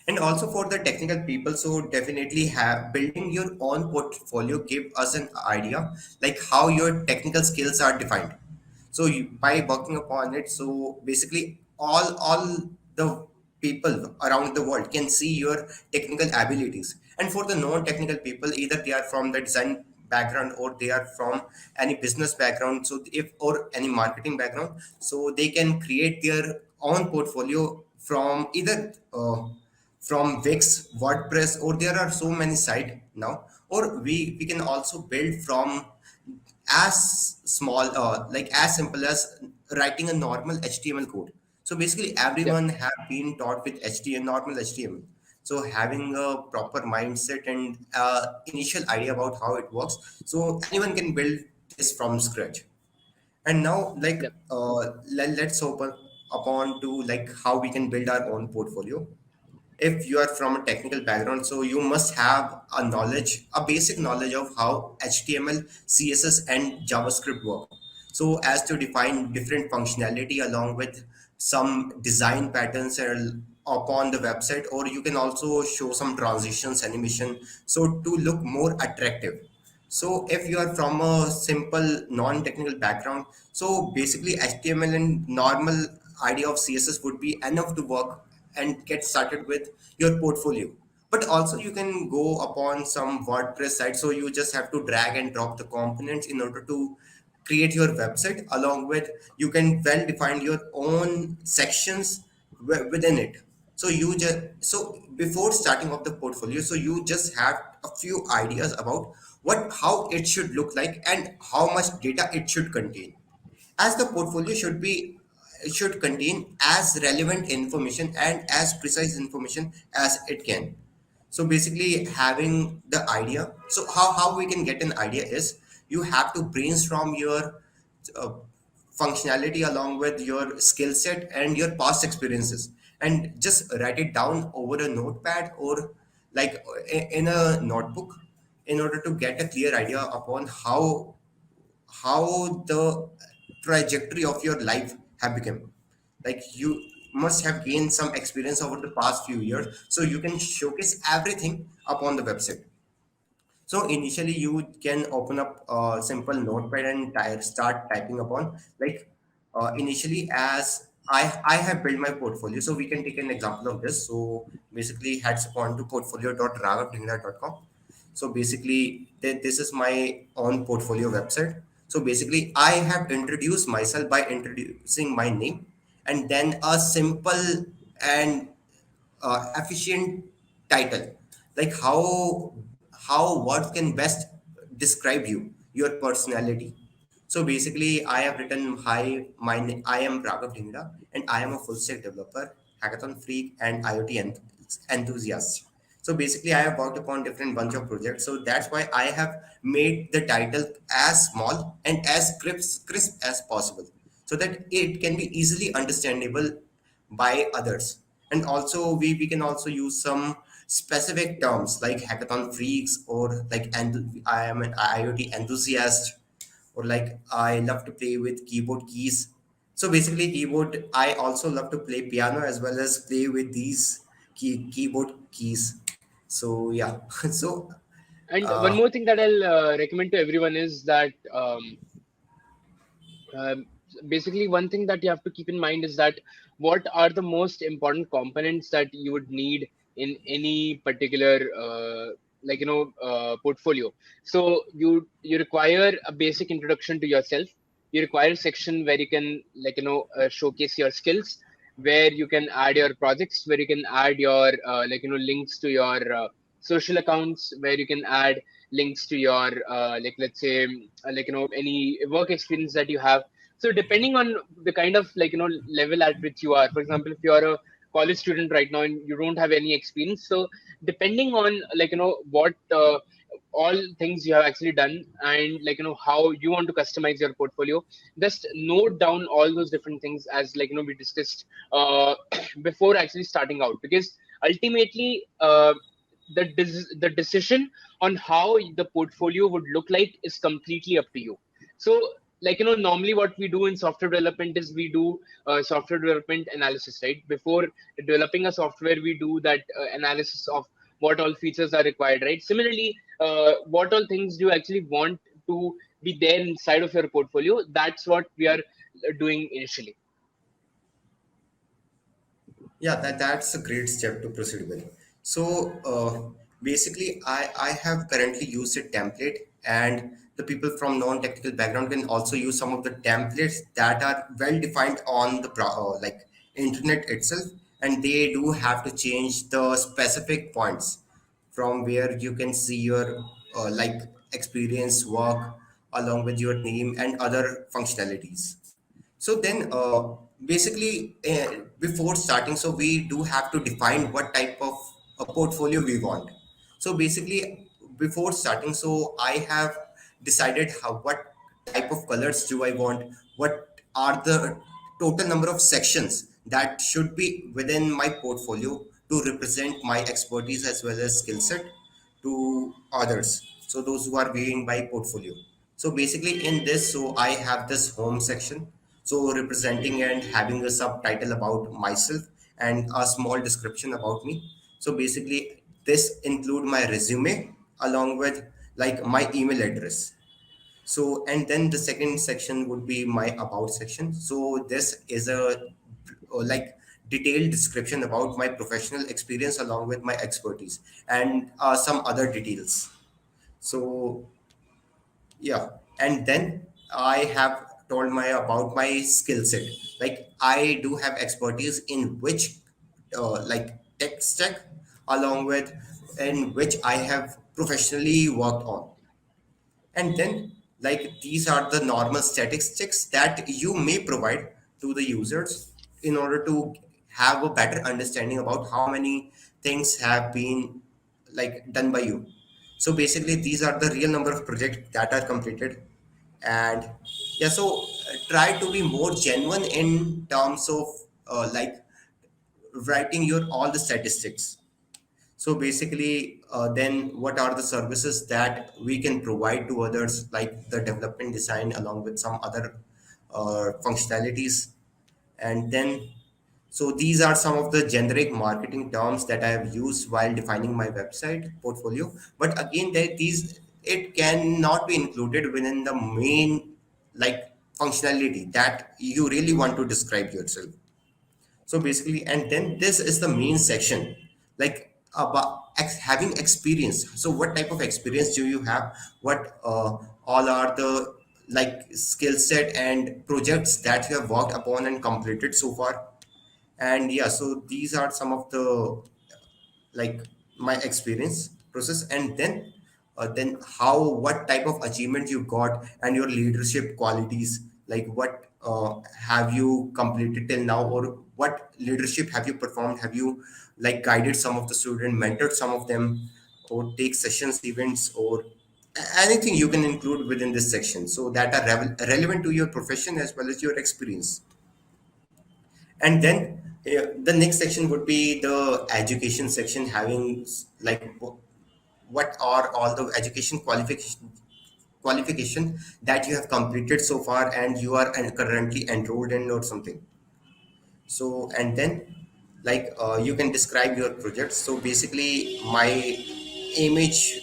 And also for the technical people, so definitely have building your own portfolio give us an idea like how your technical skills are defined. So by working upon it, so basically all the people around the world can see your technical abilities. And for the non-technical people, either they are from the design background or they are from any business background, so if or any marketing background, so they can create their own portfolio from either from Wix, WordPress, or there are so many sites now. Or we can also build from as small like as simple as writing a normal HTML code. So basically Yep. everyone have been taught with HTML, normal HTML. So having a proper mindset and initial idea about how it works, so anyone can build this from scratch. And now like Yep. let's open upon to like how we can build our own portfolio. If you are from a technical background, so you must have a basic knowledge of how HTML, CSS, and JavaScript work. So as to define different functionality along with some design patterns upon the website, or you can also show some transitions, animation, so to look more attractive. So if you are from a simple non-technical background, so basically HTML and normal idea of CSS would be enough to work and get started with your portfolio. But also you can go upon some WordPress site. So you just have to drag and drop the components in order to create your website. Along with you can well define your own sections within it. So you just so before starting of the portfolio, so you just have a few ideas about what how it should look like and how much data it should contain, as the portfolio should be should contain as relevant information and as precise information as it can. So basically having the idea, so how we can get an idea is you have to brainstorm your uh, functionality along with your skill set and your past experiences, and just write it down over a notepad or like in a notebook, in order to get a clear idea upon how the trajectory of your life have become. Like you must have gained some experience over the past few years, so you can showcase everything upon the website. So initially you can open up a simple notepad and start typing upon like initially as I have built my portfolio. So we can take an example of this. So basically heads upon to portfolio.raghavdhingra.com. So basically this is my own portfolio website. So basically I have introduced myself by introducing my name and then a simple and efficient title, like how words can best describe you, your personality. So basically I have written, hi, I am Raghav Dhingra and I am a full stack developer, hackathon freak, and IoT enthusiast. So basically I have worked upon different bunch of projects, so that's why I have made the title as small and as crisp as possible, so that it can be easily understandable by others. And also we can also use some specific terms like hackathon freaks, or like I am an IoT enthusiast, or like I love to play with keyboard keys. So basically keyboard, I also love to play piano as well as play with these keyboard keys. So yeah. So And one uh, more thing that I'll recommend to everyone is that um, basically one thing that you have to keep in mind is that what are the most important components that you would need in any particular portfolio. So you require a basic introduction to yourself. You require a section where you can showcase your skills, where you can add your projects, where you can add your links to your social accounts, where you can add links to your let's say any work experience that you have. So depending on the kind of level at which you are, for example, if you are a college student right now and you don't have any experience, so depending on what all things you have actually done, and how you want to customize your portfolio, just note down all those different things as we discussed before actually starting out, because ultimately the decision on how the portfolio would look like is completely up to you. So normally what we do in software development is we do software development analysis, right? Before developing a software, we do that analysis of what all features are required, right? Similarly, what all things do you actually want to be there inside of your portfolio? That's what we are doing initially. Yeah, that's a great step to proceed with. So basically, I have currently used a template, and the people from non-technical background can also use some of the templates that are well defined on the like internet itself, and they do have to change the specific points from where you can see your like experience work along with your name and other functionalities. So then, basically, before starting, so we do have to define what type of a portfolio we want. So basically, before starting, so I have decided what type of colors do I want, what are the total number of sections that should be within my portfolio to represent my expertise as well as skill set to others. So those who are viewing my portfolio. So basically in this, so I have this home section. So representing and having a subtitle about myself and a small description about me. So basically this include my resume along with like my email address. So, and then the second section would be my about section. So this is a like detailed description about my professional experience along with my expertise and some other details. So yeah, and then I have told my about my skill set. Like I do have expertise in which like tech stack along with in which I have professionally worked on. And then like these are the normal statistics that you may provide to the users in order to have a better understanding about how many things have been like done by you. So basically these are the real number of projects that are completed. And yeah, so try to be more genuine in terms of like writing your all the statistics. So basically, then what are the services that we can provide to others, like the development design along with some other functionalities? And then, so these are some of the generic marketing terms that I have used while defining my website portfolio. But again, these it cannot be included within the main like functionality that you really want to describe yourself. So basically, and then this is the main section, like about having experience. So what type of experience do you have? What all are the like skill set and projects that you have worked upon and completed so far? And yeah, so these are some of the like my experience process. And then how what type of achievement you got and your leadership qualities, like what have you completed till now, or what leadership have you performed, have you like guided some of the student, mentored some of them, or take sessions events, or anything you can include within this section so that are relevant to your profession as well as your experience. And then the next section would be the education section, having like what are all the education qualification that you have completed so far and you are currently enrolled in or something. So and then like you can describe your projects. So basically my image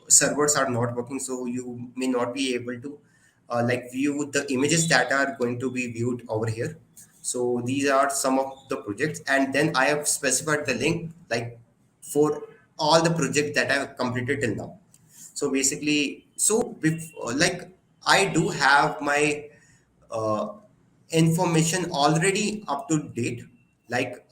servers are not working, so you may not be able to like view the images that are going to be viewed over here. So these are some of the projects, and then I have specified the link like for all the projects that I have completed till now. So basically, like I do have my uh, information already up to date, like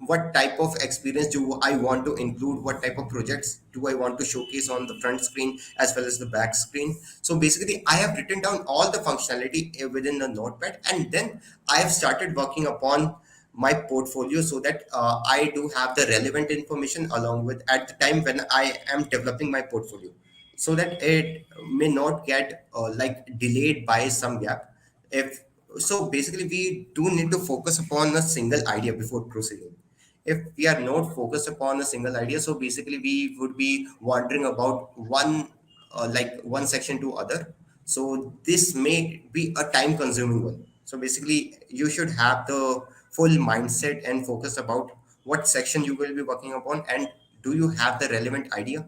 what type of experience do I want to include, what type of projects do I want to showcase on the front screen as well as the back screen. So basically I have written down all the functionality within the notepad, and then I have started working upon my portfolio so that I do have the relevant information along with at the time when I am developing my portfolio, so that it may not get like delayed by some gap. If so basically we do need to focus upon a single idea before proceeding. If we are not focused upon a single idea, so basically we would be wandering about one like one section to other. So this may be a time consuming one. So basically you should have the full mindset and focus about what section you will be working upon, and do you have the relevant idea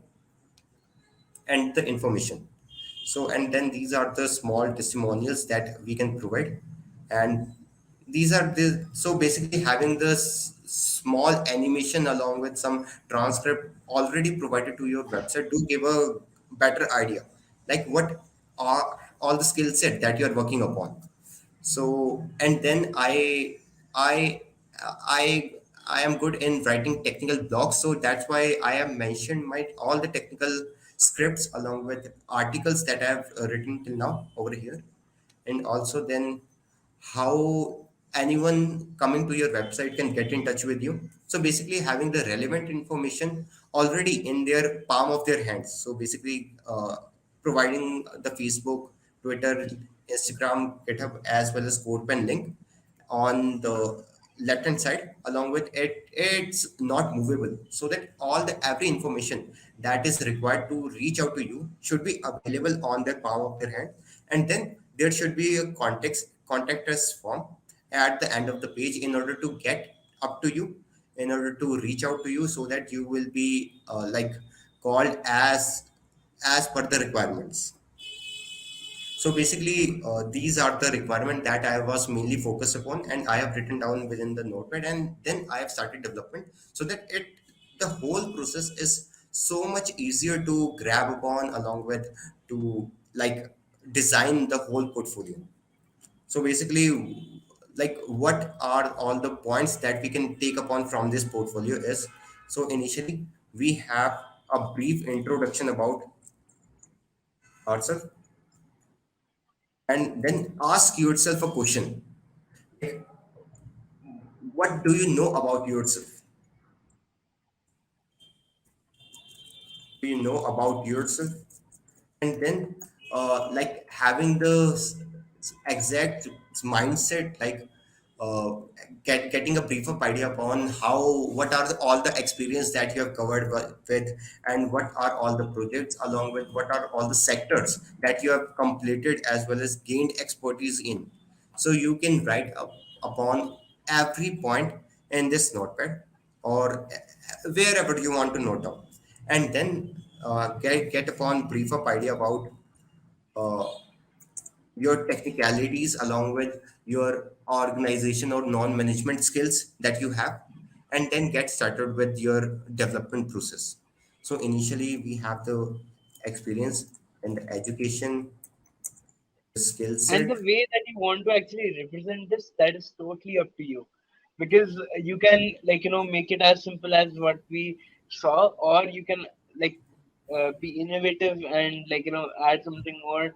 and the information. So and then these are the small testimonials that we can provide, and these are the so basically having this small animation along with some transcript already provided to your website to give a better idea, like what are all the skill set that you are working upon. So and then i I am good in writing technical blogs, so that's why I have mentioned my all the technical scripts along with articles that I have written till now over here. And also then how anyone coming to your website can get in touch with you. So basically having the relevant information already in their palm of their hands. So basically providing the Facebook, Twitter, Instagram, GitHub as well as CodePen link on the left hand side. Along with it, it's not movable, so that all the every information that is required to reach out to you should be available on the palm of their hand. And then there should be a contact us form at the end of the page in order to get up to you, in order to reach out to you, so that you will be like called as per the requirements. So basically, these are the requirement that I was mainly focused upon, and I have written down within the notepad, and then I have started development, so that the whole process is so much easier to grab upon, along with to like design the whole portfolio. So basically, like what are all the points that we can take upon from this portfolio is, so initially we have a brief introduction about ourselves, and then ask yourself a question, like, what do you know about yourself? Do you know about yourself? And then like having the exact mindset, like uh, getting a brief of idea upon how what are all the experience that you have covered with, and what are all the projects, along with what are all the sectors that you have completed as well as gained expertise in. So you can write up upon every point in this notepad, or wherever you want to note down. And then get upon brief up idea about uh, your technicalities, along with your organization or non-management skills that you have, and then get started with your development process. So initially we have the experience and the education, the skill And the set. way that you want to actually represent this, that is totally up to you, because you can, make it as simple as what we saw, or you can, like, be innovative and, add something more,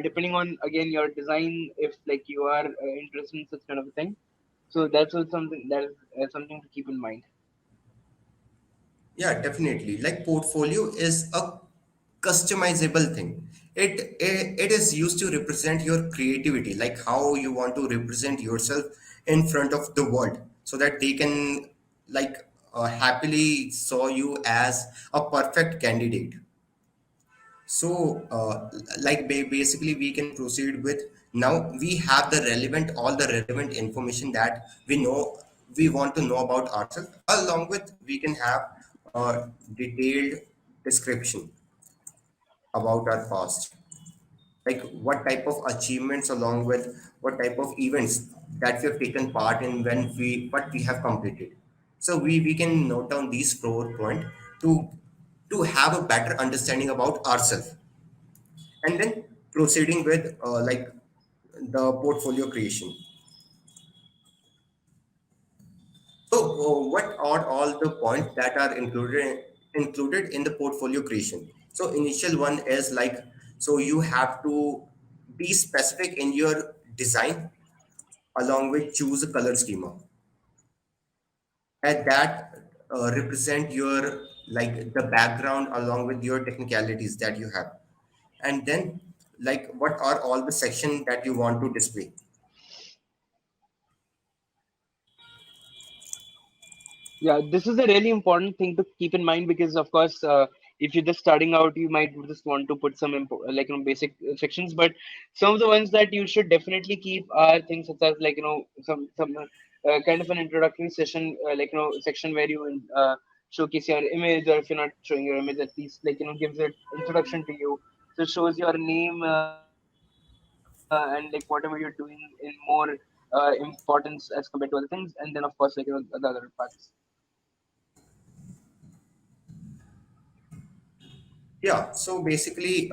depending on, again, your design, if like you are interested in such kind of a thing. So that's what something that is something to keep in mind. Yeah, definitely. Like portfolio is a customizable thing. It is used to represent your creativity, like how you want to represent yourself in front of the world, so that they can like happily saw you as a perfect candidate. So, like basically, we can proceed with, now we have the relevant all the relevant information that we want to know about ourselves. Along with, we can have a detailed description about our past, like what type of achievements, along with what type of events that we have taken part in, when we what we have completed. So we can note down these 4 points to have a better understanding about ourselves, and then proceeding with like the portfolio creation. So what are all the points that are included in the portfolio creation? So initial one is like, so you have to be specific in your design, along with choose a color schema, and that represent your like the background along with your technicalities that you have. And then like what are all the section that you want to display. Yeah, this is a really important thing to keep in mind, because, of course, if you're just starting out, you might just want to put some basic sections. But some of the ones that you should definitely keep are things such as, some kind of an introductory session, section where you showcase your image, or if you're not showing your image, at least, gives it introduction to you. So it shows your name, and like whatever you're doing in more detail. importance as compared to other things, and then of course the other parts. Yeah, so basically,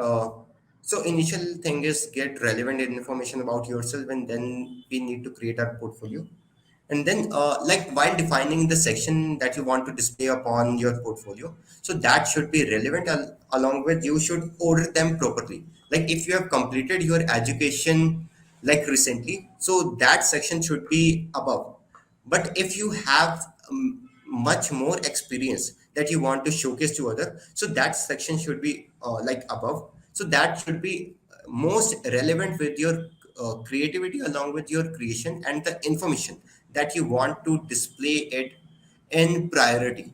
so initial thing is get relevant information about yourself, and then we need to create our portfolio. And then, like while defining the section that you want to display upon your portfolio, so that should be relevant. Along with, you should order them properly. Like if you have completed your education like recently, so that section should be above. But if you have much more experience that you want to showcase to other, so that section should be like above. So that should be most relevant with your creativity, along with your creation and the information that you want to display it in priority.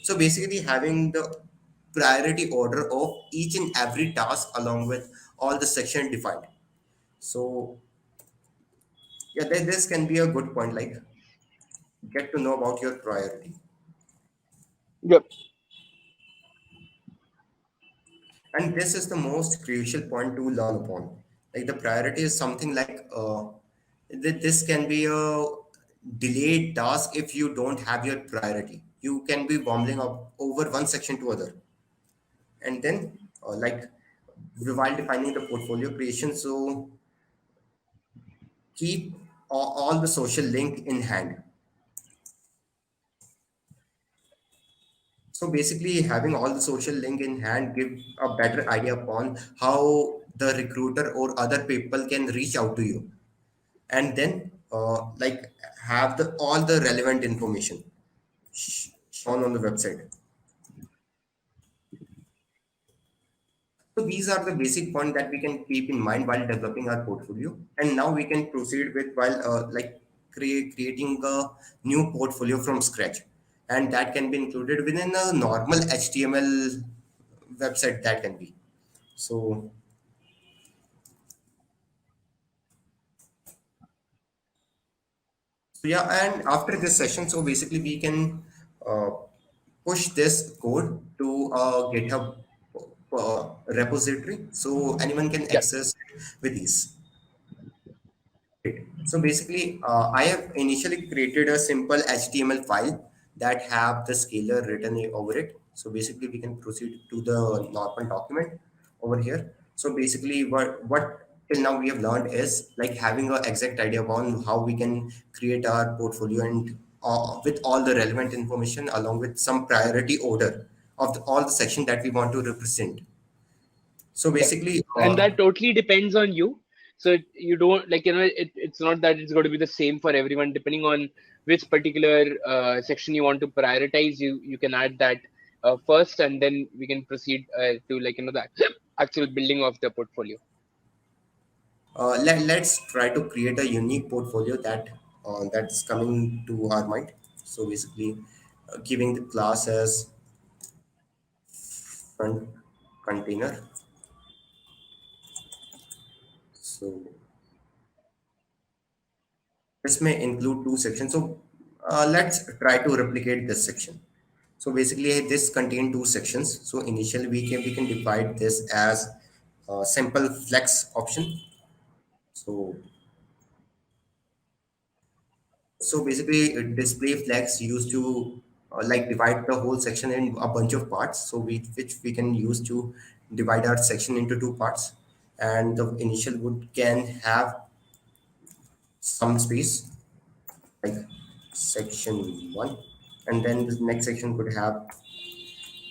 So basically having the priority order of each and every task along with all the section defined. So yeah, this can be a good point, like get to know about your priority. Yep. And this is the most crucial point to learn upon. Like the priority is something like this can be a delayed task. If you don't have your priority, you can be wobbling up over one section to other. And then like while defining the portfolio creation, so keep all the social link in hand. So basically, having all the social link in hand give a better idea upon how the recruiter or other people can reach out to you, and then like have the all the relevant information shown on the website. So these are the basic points that we can keep in mind while developing our portfolio. And now we can proceed with while like creating a new portfolio from scratch, and that can be included within a normal HTML website that can be. So, so yeah, and after this session, so basically we can uh, push this code to a GitHub repository, so anyone can Yeah. access it with ease. Great. So basically, I have initially created a simple HTML file that have the scalar written over it. So basically, we can proceed to the normal document over here. So basically, what till now we have learned is like having an exact idea on how we can create our portfolio, and with all the relevant information along with some priority order of all the section that we want to represent. So Yeah. basically, And that totally depends on you. So you don't like it's not that it's going to be the same for everyone. Depending on which particular section you want to prioritize, you can add that first, and then we can proceed to the actual building of the portfolio. Let's try to create a unique portfolio that's coming to our mind. So basically, giving the class as front container. So this may include two sections. So let's try to replicate this section. So basically, this contain two sections. So initially, we can divide this as a simple flex option. So So basically, display flags used to like divide the whole section in a bunch of parts. So which we can use to divide our section into two parts, and the initial would can have some space like section one, and then the next section could have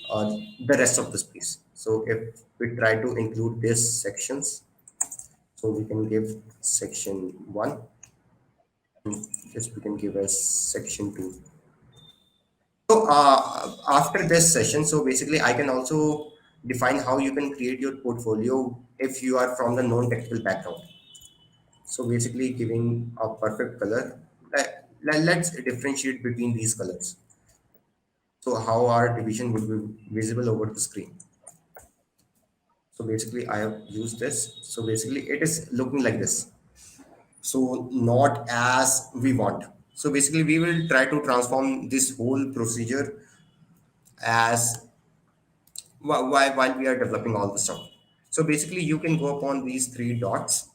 the rest of the space. So if we try to include these sections, so we can give section one, and this we can give as section two. So after this session, so basically I can also define how you can create your portfolio if you are from the non-technical background. So basically giving a perfect color. Let's differentiate between these colors. So how our division would be visible over the screen. So basically I have used this. So basically it is looking like this. So not as we want. So basically we will try to transform this whole procedure as while we are developing all the stuff. So basically, you can go upon these three dots.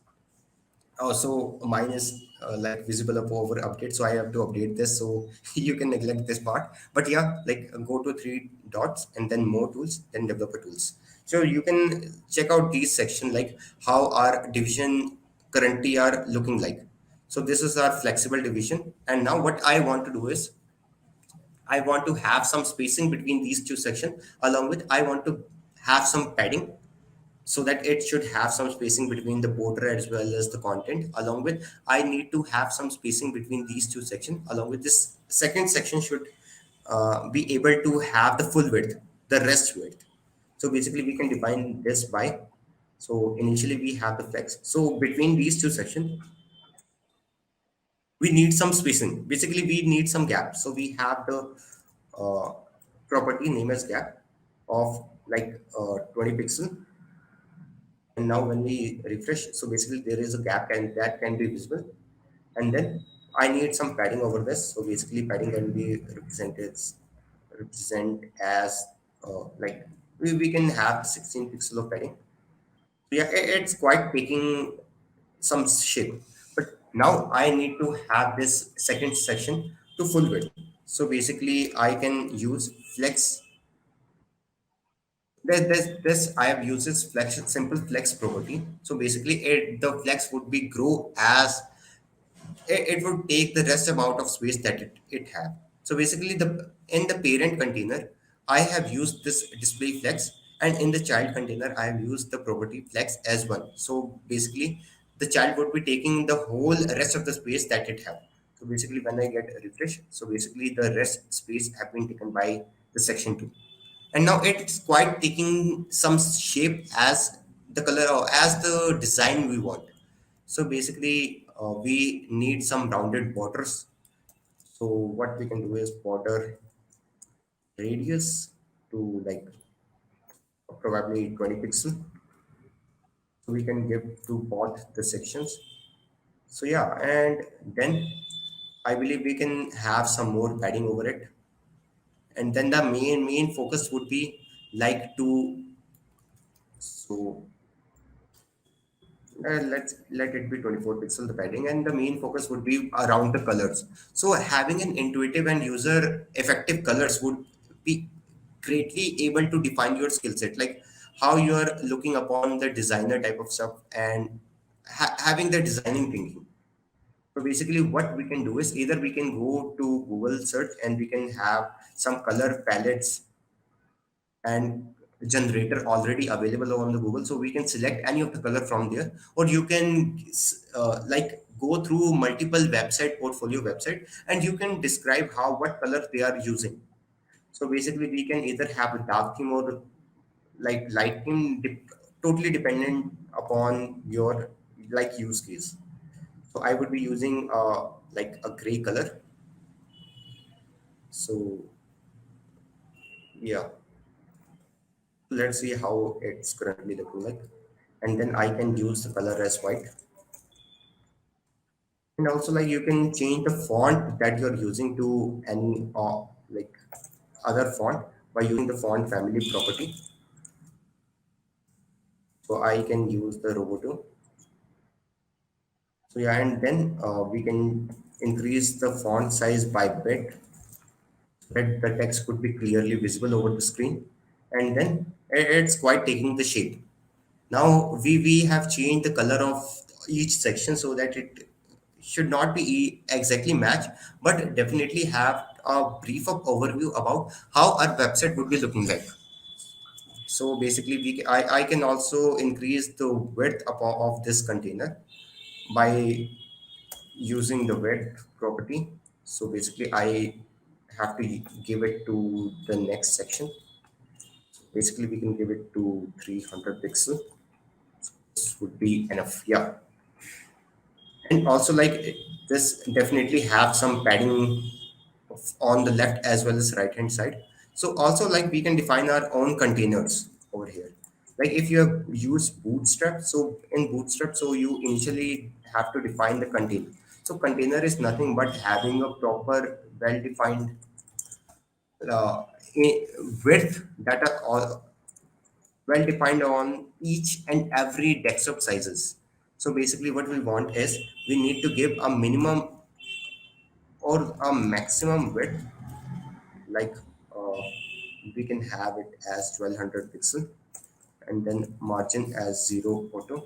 So mine is like visible up over update, so I have to update this, so you can neglect this part. But yeah, like go to three dots and then more tools, then developer tools. So you can check out these section, like how our division currently are looking like. So this is our flexible division, and now what I want to do is I want to have some spacing between these two sections. Along with, I want to have some padding so that it should have some spacing between the border as well as the content. Along with, I need to have some spacing between these two sections. Along with, this second section should be able to have the full width, the rest width. So basically, we can define this by. So initially, we have the flex. So between these two sections, we need some spacing. Basically, we need some gap. So we have the uh, property name as gap of like 20 pixel. And now when we refresh, so basically there is a gap and that can be visible. And then I need some padding over this. So basically padding can be represent as like we can have 16 pixel of padding. So yeah, it's quite taking some shape. But now I need to have this second section to full width. So basically I can use flex. This I have used this flex, simple flex property. So basically the flex would be grow as it would take the rest amount of space that it have. So basically the in the parent container, I have used this display flex, and in the child container, I have used the property flex as well. So basically the child would be taking the whole rest of the space that it have. So basically when I get a refresh, so basically the rest space have been taken by the section 2. And now it's quite taking some shape as the color or as the design we want. So basically, we need some rounded borders. So what we can do is border radius to like probably 20 pixel. So we can give to both the sections. So yeah, and then I believe we can have some more padding over it. And then the main focus would be like to so let's let it be 24 pixel the padding, and the main focus would be around the colors. So having an intuitive and user effective colors would be greatly able to define your skill set, like how you are looking upon the designer type of stuff and having the designing thinking. So basically what we can do is either we can go to Google search and we can have some color palettes and generator already available on the Google. So we can select any of the color from there, or you can like go through multiple website, portfolio website, and you can describe how what color they are using. So basically we can either have a dark theme or like light theme, totally dependent upon your like use case. So I would be using like a gray color. So yeah, let's see how it's currently looking like. And then I can use the color as white. And also like you can change the font that you're using to any like other font by using the font family property. So I can use the Roboto. So yeah, and then we can increase the font size by bit so that the text could be clearly visible over the screen. And then it's quite taking the shape. Now we have changed the color of each section so that it should not be exactly match, but definitely have a brief of overview about how our website would be looking like. So basically, I can also increase the width of this container by using the width property. So basically, I have to give it to the next section. Basically, we can give it to 300 pixel. This would be enough. Yeah. And also like this definitely have some padding on the left as well as right hand side. So also like we can define our own containers over here. Like if you have used bootstrap, so in bootstrap, so you initially have to define the container. So container is nothing but having a proper well defined uh, width that are all well defined on each and every desktop sizes. So basically what we want is we need to give a minimum or a maximum width, like uh, we can have it as 1200 pixel, and then margin as 0 auto,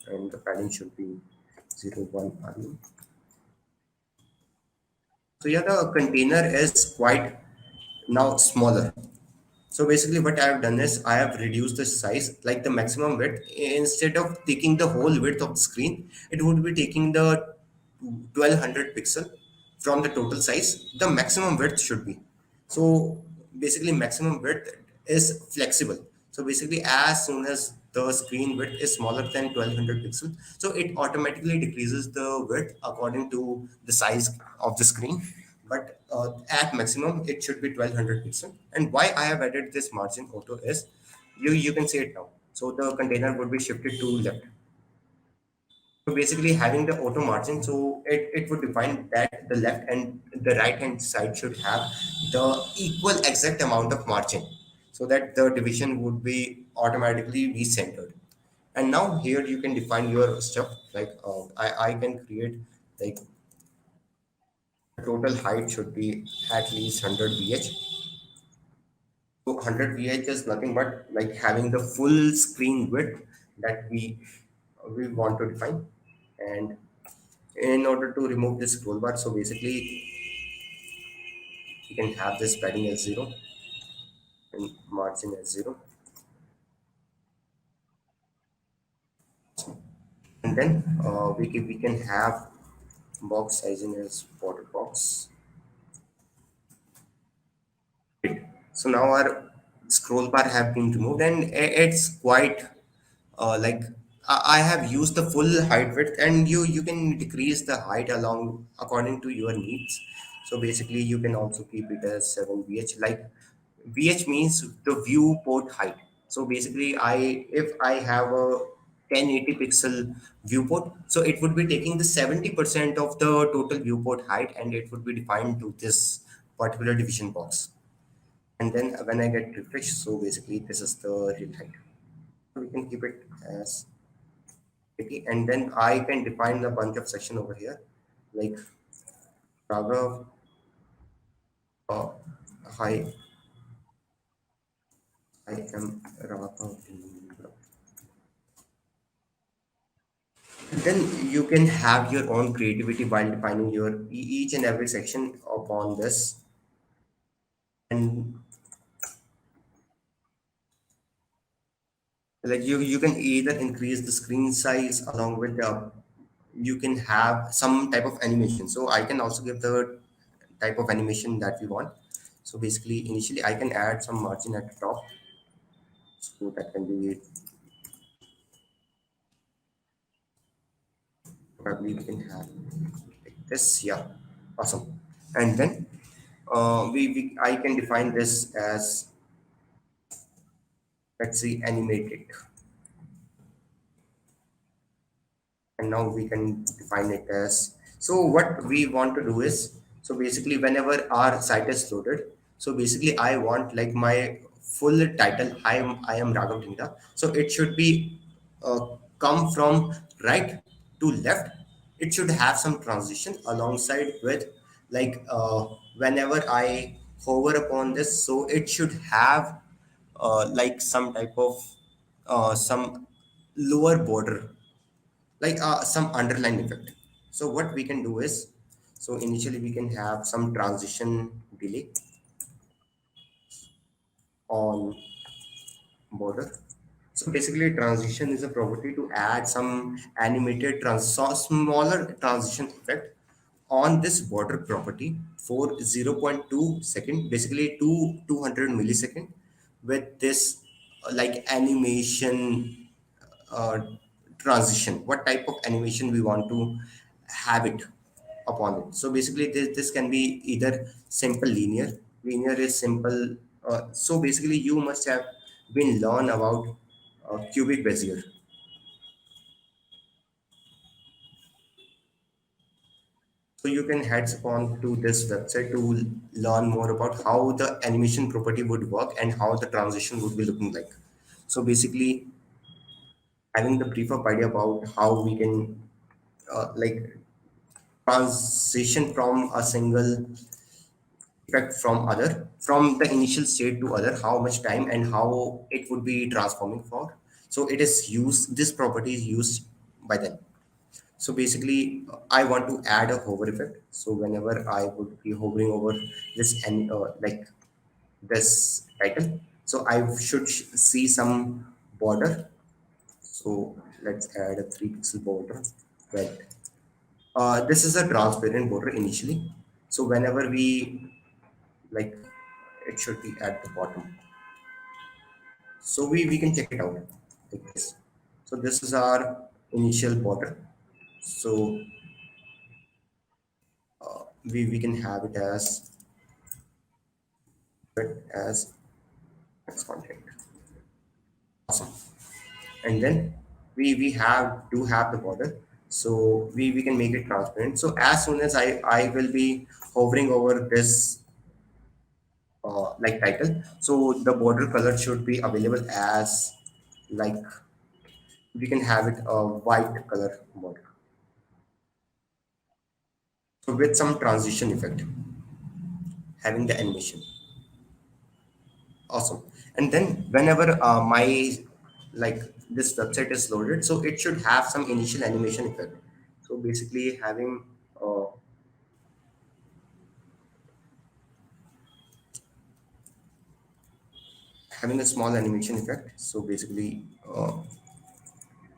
and the padding should be 0 1 RE. So yeah, the container is quite now smaller. So basically what I have done is I have reduced the size, like the maximum width. Instead of taking the whole width of the screen, it would be taking the 1200 pixel from the total size. The maximum width should be. So basically maximum width is flexible. So basically as soon as the screen width is smaller than 1200 pixel, so it automatically decreases the width according to the size of the screen, but at maximum it should be 1200 pixel. And why I have added this margin auto is you can see it now. So the container would be shifted to left. So basically having the auto margin, so it would define that the left and the right hand side should have the equal exact amount of margin, so that the division would be automatically be centered. And now here you can define your stuff, like I can create like the total height should be at least 100 vh. So 100 vh is nothing but like having the full screen width that we want to define. And in order to remove this scroll bar, so basically you can have this padding as 0 and margin as 0, and then we can have box sizing as border box. So now our scroll bar have been removed, and it's quite like I have used the full height width, and you can decrease the height along according to your needs. So basically, you can also keep it as 7 vh. Like vh means the viewport height. So basically, if I have a 1080 pixel viewport, so it would be taking the 70% of the total viewport height, and it would be defined to this particular division box. And then when I get refresh, so basically this is the real height. So we can keep it as 80, and then I can define a bunch of section over here, like Raghav, uh, hi, I am Raghav. Then you can have your own creativity while defining your each and every section upon this. And like you can either increase the screen size along with the, you can have some type of animation. So I can also give the type of animation that we want. So basically initially I can add some margin at the top, so that can be, probably we can have like this. Yeah, awesome. And then we I can define this as, let's see, animated. And now we can define it as, so what we want to do is, so basically whenever our site is loaded, so basically I want like my full title, I am Raghav Dhingra, so it should be come from right to left. It should have some transition alongside with, like whenever I hover upon this, so it should have like some type of some lower border, like some underline effect. So what we can do is, so initially we can have some transition delay on border. So basically transition is a property to add some animated so smaller transition effect on this border property for 0.2 second, basically 200 millisecond, with this like animation uh, transition, what type of animation we want to have it upon it. So basically this can be either simple linear is simple. So basically you must have been learn about cubic bezier. So you can heads on to this website to learn more about how the animation property would work and how the transition would be looking like. So basically having the brief of idea about how we can like transition from a single effect from the initial state to other, how much time and how it would be transforming for. So it is used, this property is used by them. So basically, I want to add a hover effect. So whenever I would be hovering over this and like this title, so I should see some border. So let's add a 3 pixel border. Right. This is a transparent border initially. So whenever we like, it should be at the bottom. So we can check it out like this. So this is our initial border. So we can have it as text content. Awesome. And then we have do have the border. So we can make it transparent. So as soon as I will be hovering over this like title, so the border color should be available as like we can have it a white color border. So with some transition effect, having the animation. Awesome. And then whenever my like this website is loaded, so it should have some initial animation effect. So basically uh, having a small animation effect. So basically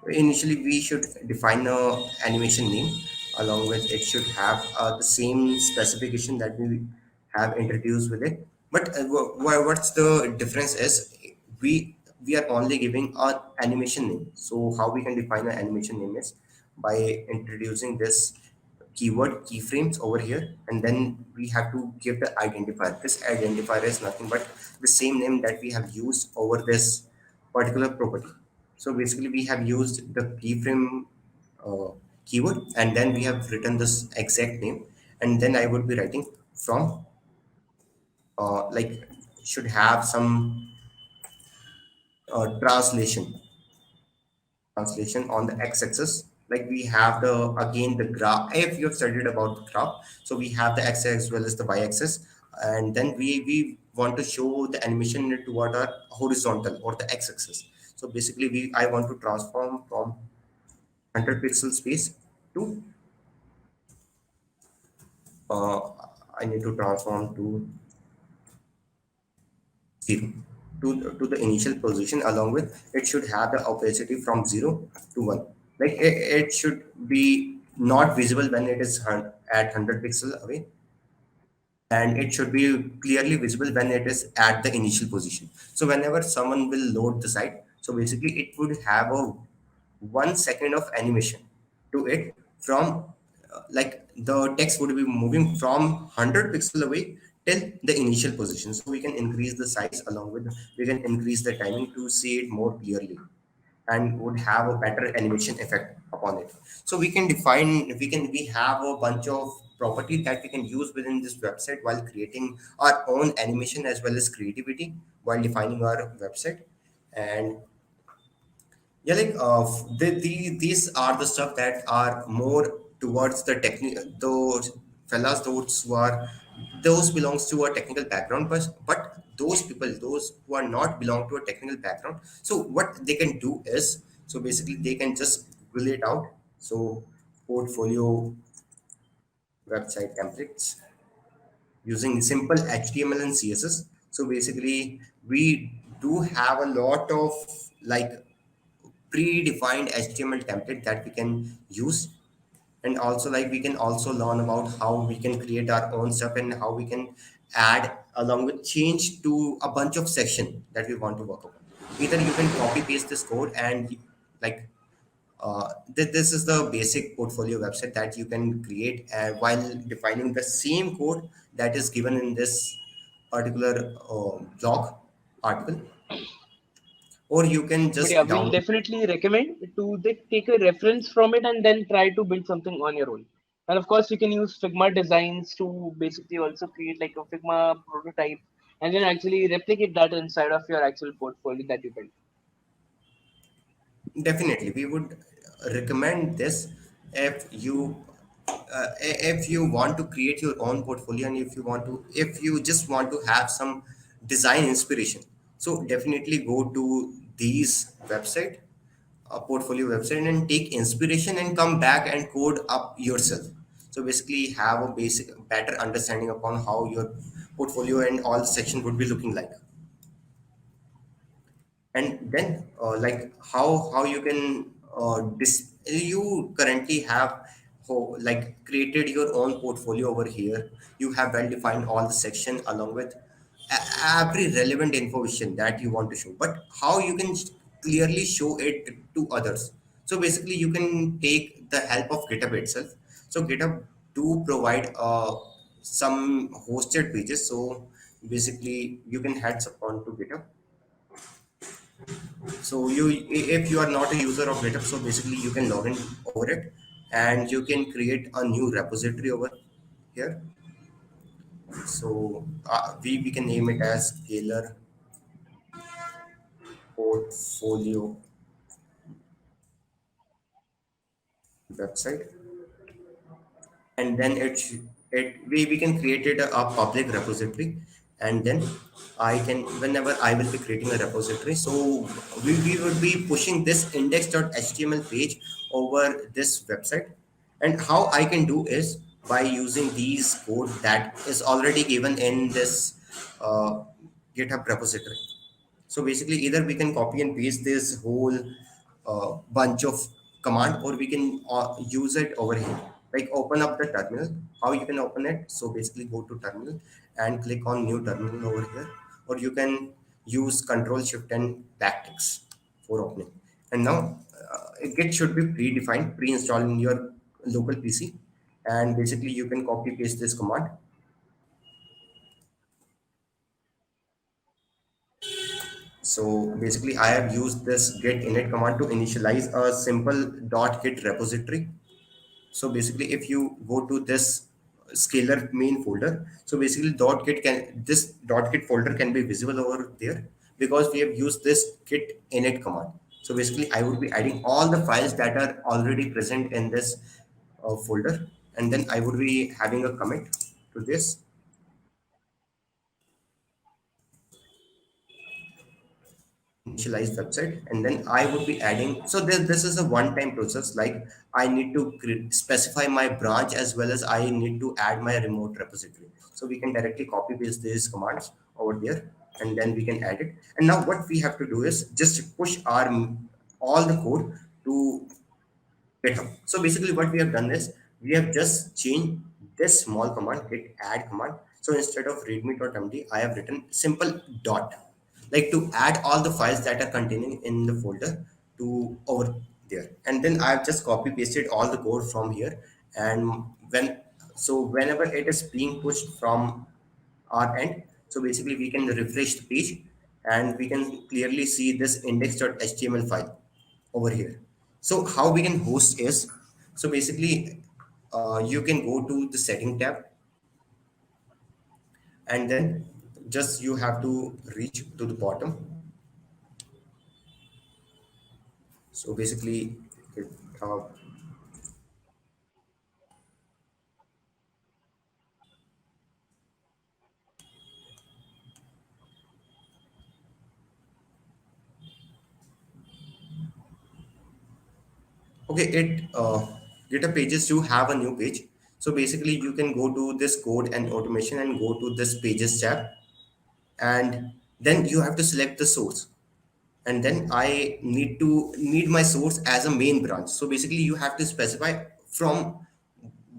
initially we should define a animation name, along with it should have the same specification that we have introduced with it. But what's the difference is we are only giving a animation name. So how we can define an animation name is by introducing this keyword keyframes over here, and then we have to give the identifier. This identifier is nothing but the same name that we have used over this particular property. So basically we have used the keyframe uh, keyword, and then we have written this exact name, and then I would be writing from like should have some translation on the x-axis. Like we have the again the graph. If you have studied about the graph, so we have the x as well as the y-axis, and then we want to show the animation toward our horizontal or the x-axis. So basically we I want to transform from 100 pixel space to uh, I need to transform to 0 to the initial position. Along with it should have the opacity from 0 to 1. Like it should be not visible when it is at 100 pixel away, and it should be clearly visible when it is at the initial position. So whenever someone will load the site, so basically it would have a 1 second of animation to it from like the text would be moving from 100 pixel away till the initial position. So we can increase the size, along with we can increase the timing to see it more clearly, and would have a better animation effect upon it. So we can define, we have a bunch of property that we can use within this website while creating our own animation as well as creativity while defining our website. And yeah, like these are the stuff that are more towards the technical. Those fellas, those who are those belongs to a technical background, but those people, those who are not belong to a technical background, so what they can do is, so basically they can just fill it out. So portfolio website templates using simple HTML and CSS. So basically we do have a lot of like predefined HTML template that we can use. And also like we can also learn about how we can create our own stuff and how we can add along with change to a bunch of section that we want to work on. Either you can copy paste this code and like this is the basic portfolio website that you can create while defining the same code that is given in this particular blog article, or you can But just yeah, we'll download. definitely recommend to take a reference from it and then try to build something on your own. And of course, you can use Figma designs to basically also create like a Figma prototype and then actually replicate that inside of your actual portfolio that you built. Definitely, we would recommend this if you want to create your own portfolio, and if you just want to have some design inspiration. So definitely go to these website, a portfolio website, and take inspiration and come back and code up yourself. So basically, have a basic better understanding upon how your portfolio and all the section would be looking like. And then like how you can you currently have like created your own portfolio over here. You have well defined all the section along with every relevant information that you want to show, but how you can clearly show it to others. So basically you can take the help of GitHub itself. So GitHub do provide some hosted pages. So basically you can head up on to GitHub. So if you are not a user of GitHub, so basically you can log in over it, and you can create a new repository over here. So we can name it as Scalar Portfolio website. And then we can create it a public repository. And then I can, whenever I will be creating a repository, so we would be pushing this index.html page over this website. And how I can do is by using these code that is already given in this uh, GitHub repository. So basically, either we can copy and paste this whole bunch of command, or we can use it over here. Like open up the terminal. How you can open it? So basically, go to terminal and click on new terminal over here, or you can use Control Shift and backticks for opening. And now Git should be predefined, pre-installed in your local PC, and basically you can copy paste this command. So basically, I have used this git init command to initialize a simple .git repository. So basically, if you go to this scalar main folder, so basically this .git folder can be visible over there because we have used this git init command. So basically, I would be adding all the files that are already present in this folder, and then I would be having a commit to this initialize website, and then I would be adding. So this is a one-time process. Like I need to specify my branch as well as I need to add my remote repository. So we can directly copy paste these commands over there, and then we can add it. And now what we have to do is just push our all the code to GitHub. So basically what we have done is we have just changed this small command, git add command. So instead of readme.md, I have written simple dot, like to add all the files that are containing in the folder to over there. And then I've just copy pasted all the code from here. And whenever it is being pushed from our end, so basically we can refresh the page and we can clearly see this index.html file over here. So how we can host is, so basically you can go to the setting tab, and then just you have to reach to the bottom. So basically uh, okay, GitHub pages you have a new page. So basically you can go to this code and automation and go to this pages tab, and then you have to select the source. And then I need my source as a main branch. So basically you have to specify from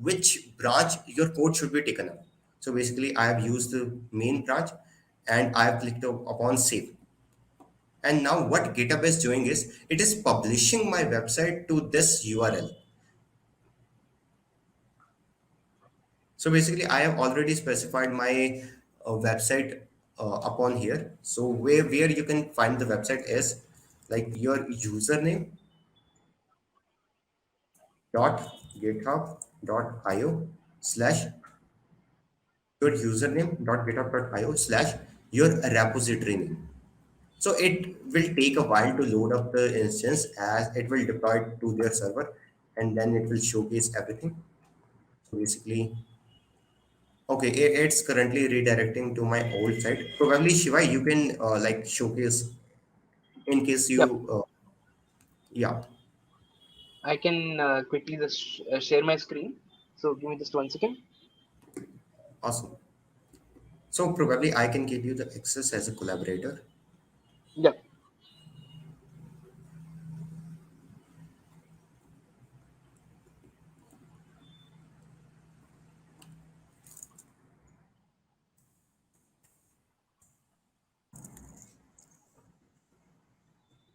which branch your code should be taken up. So basically I have used the main branch, and I have clicked upon save. And now what GitHub is doing is it is publishing my website to this URL. So basically I have already specified my website upon here. So where you can find the website is like your username dot github.io slash your username dot github.io slash your repository name. So it will take a while to load up the instance as it will deploy to their server, and then it will showcase everything. So basically, okay, it's currently redirecting to my old site. Probably Shiva, you can like showcase in case Yep, you, yeah, I can quickly just share my screen. So give me just 1 second. awesome. So probably I can give you the access as a collaborator. Yep,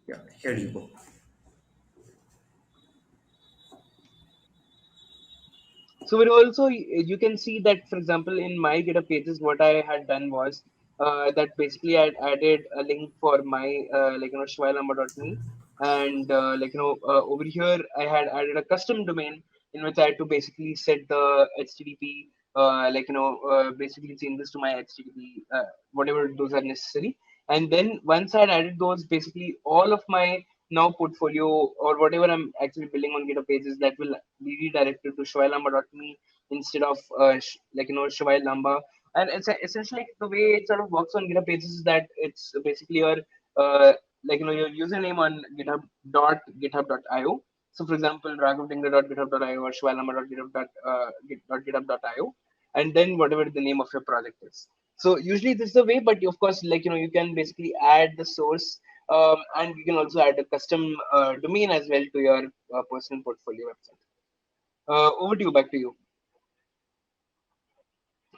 Yeah, here you go. so it also you can see that, for example, in my GitHub pages, what I had done was that basically I had added a link for my shvailamba.me, and over here I had added a custom domain in which I had to basically set the HTTP, basically changes to my HTTP, whatever those are necessary. And then once I had added those, basically all of my now portfolio or whatever I'm actually building on GitHub pages, that will be redirected to shvailamba.me instead of Shvail Lamba. And it's essentially the way it sort of works on GitHub pages is that it's basically your uh, your username on github.github.io. So for example, raghavdingra.github.io or shvailamba.github.io, and then whatever the name of your project is. So usually this is the way, but of course, you can basically add the source, and you can also add a custom domain as well to your personal portfolio website. Over to you, back to you,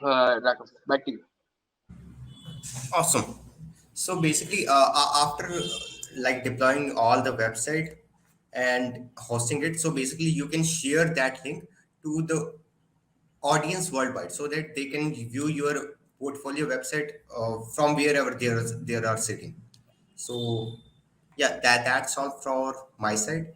Raghav. Back to you. Awesome. So basically, after like deploying all the website and hosting it, so basically you can share that link to the audience worldwide so that they can view your portfolio website from wherever they are sitting. So yeah, that's all for my side.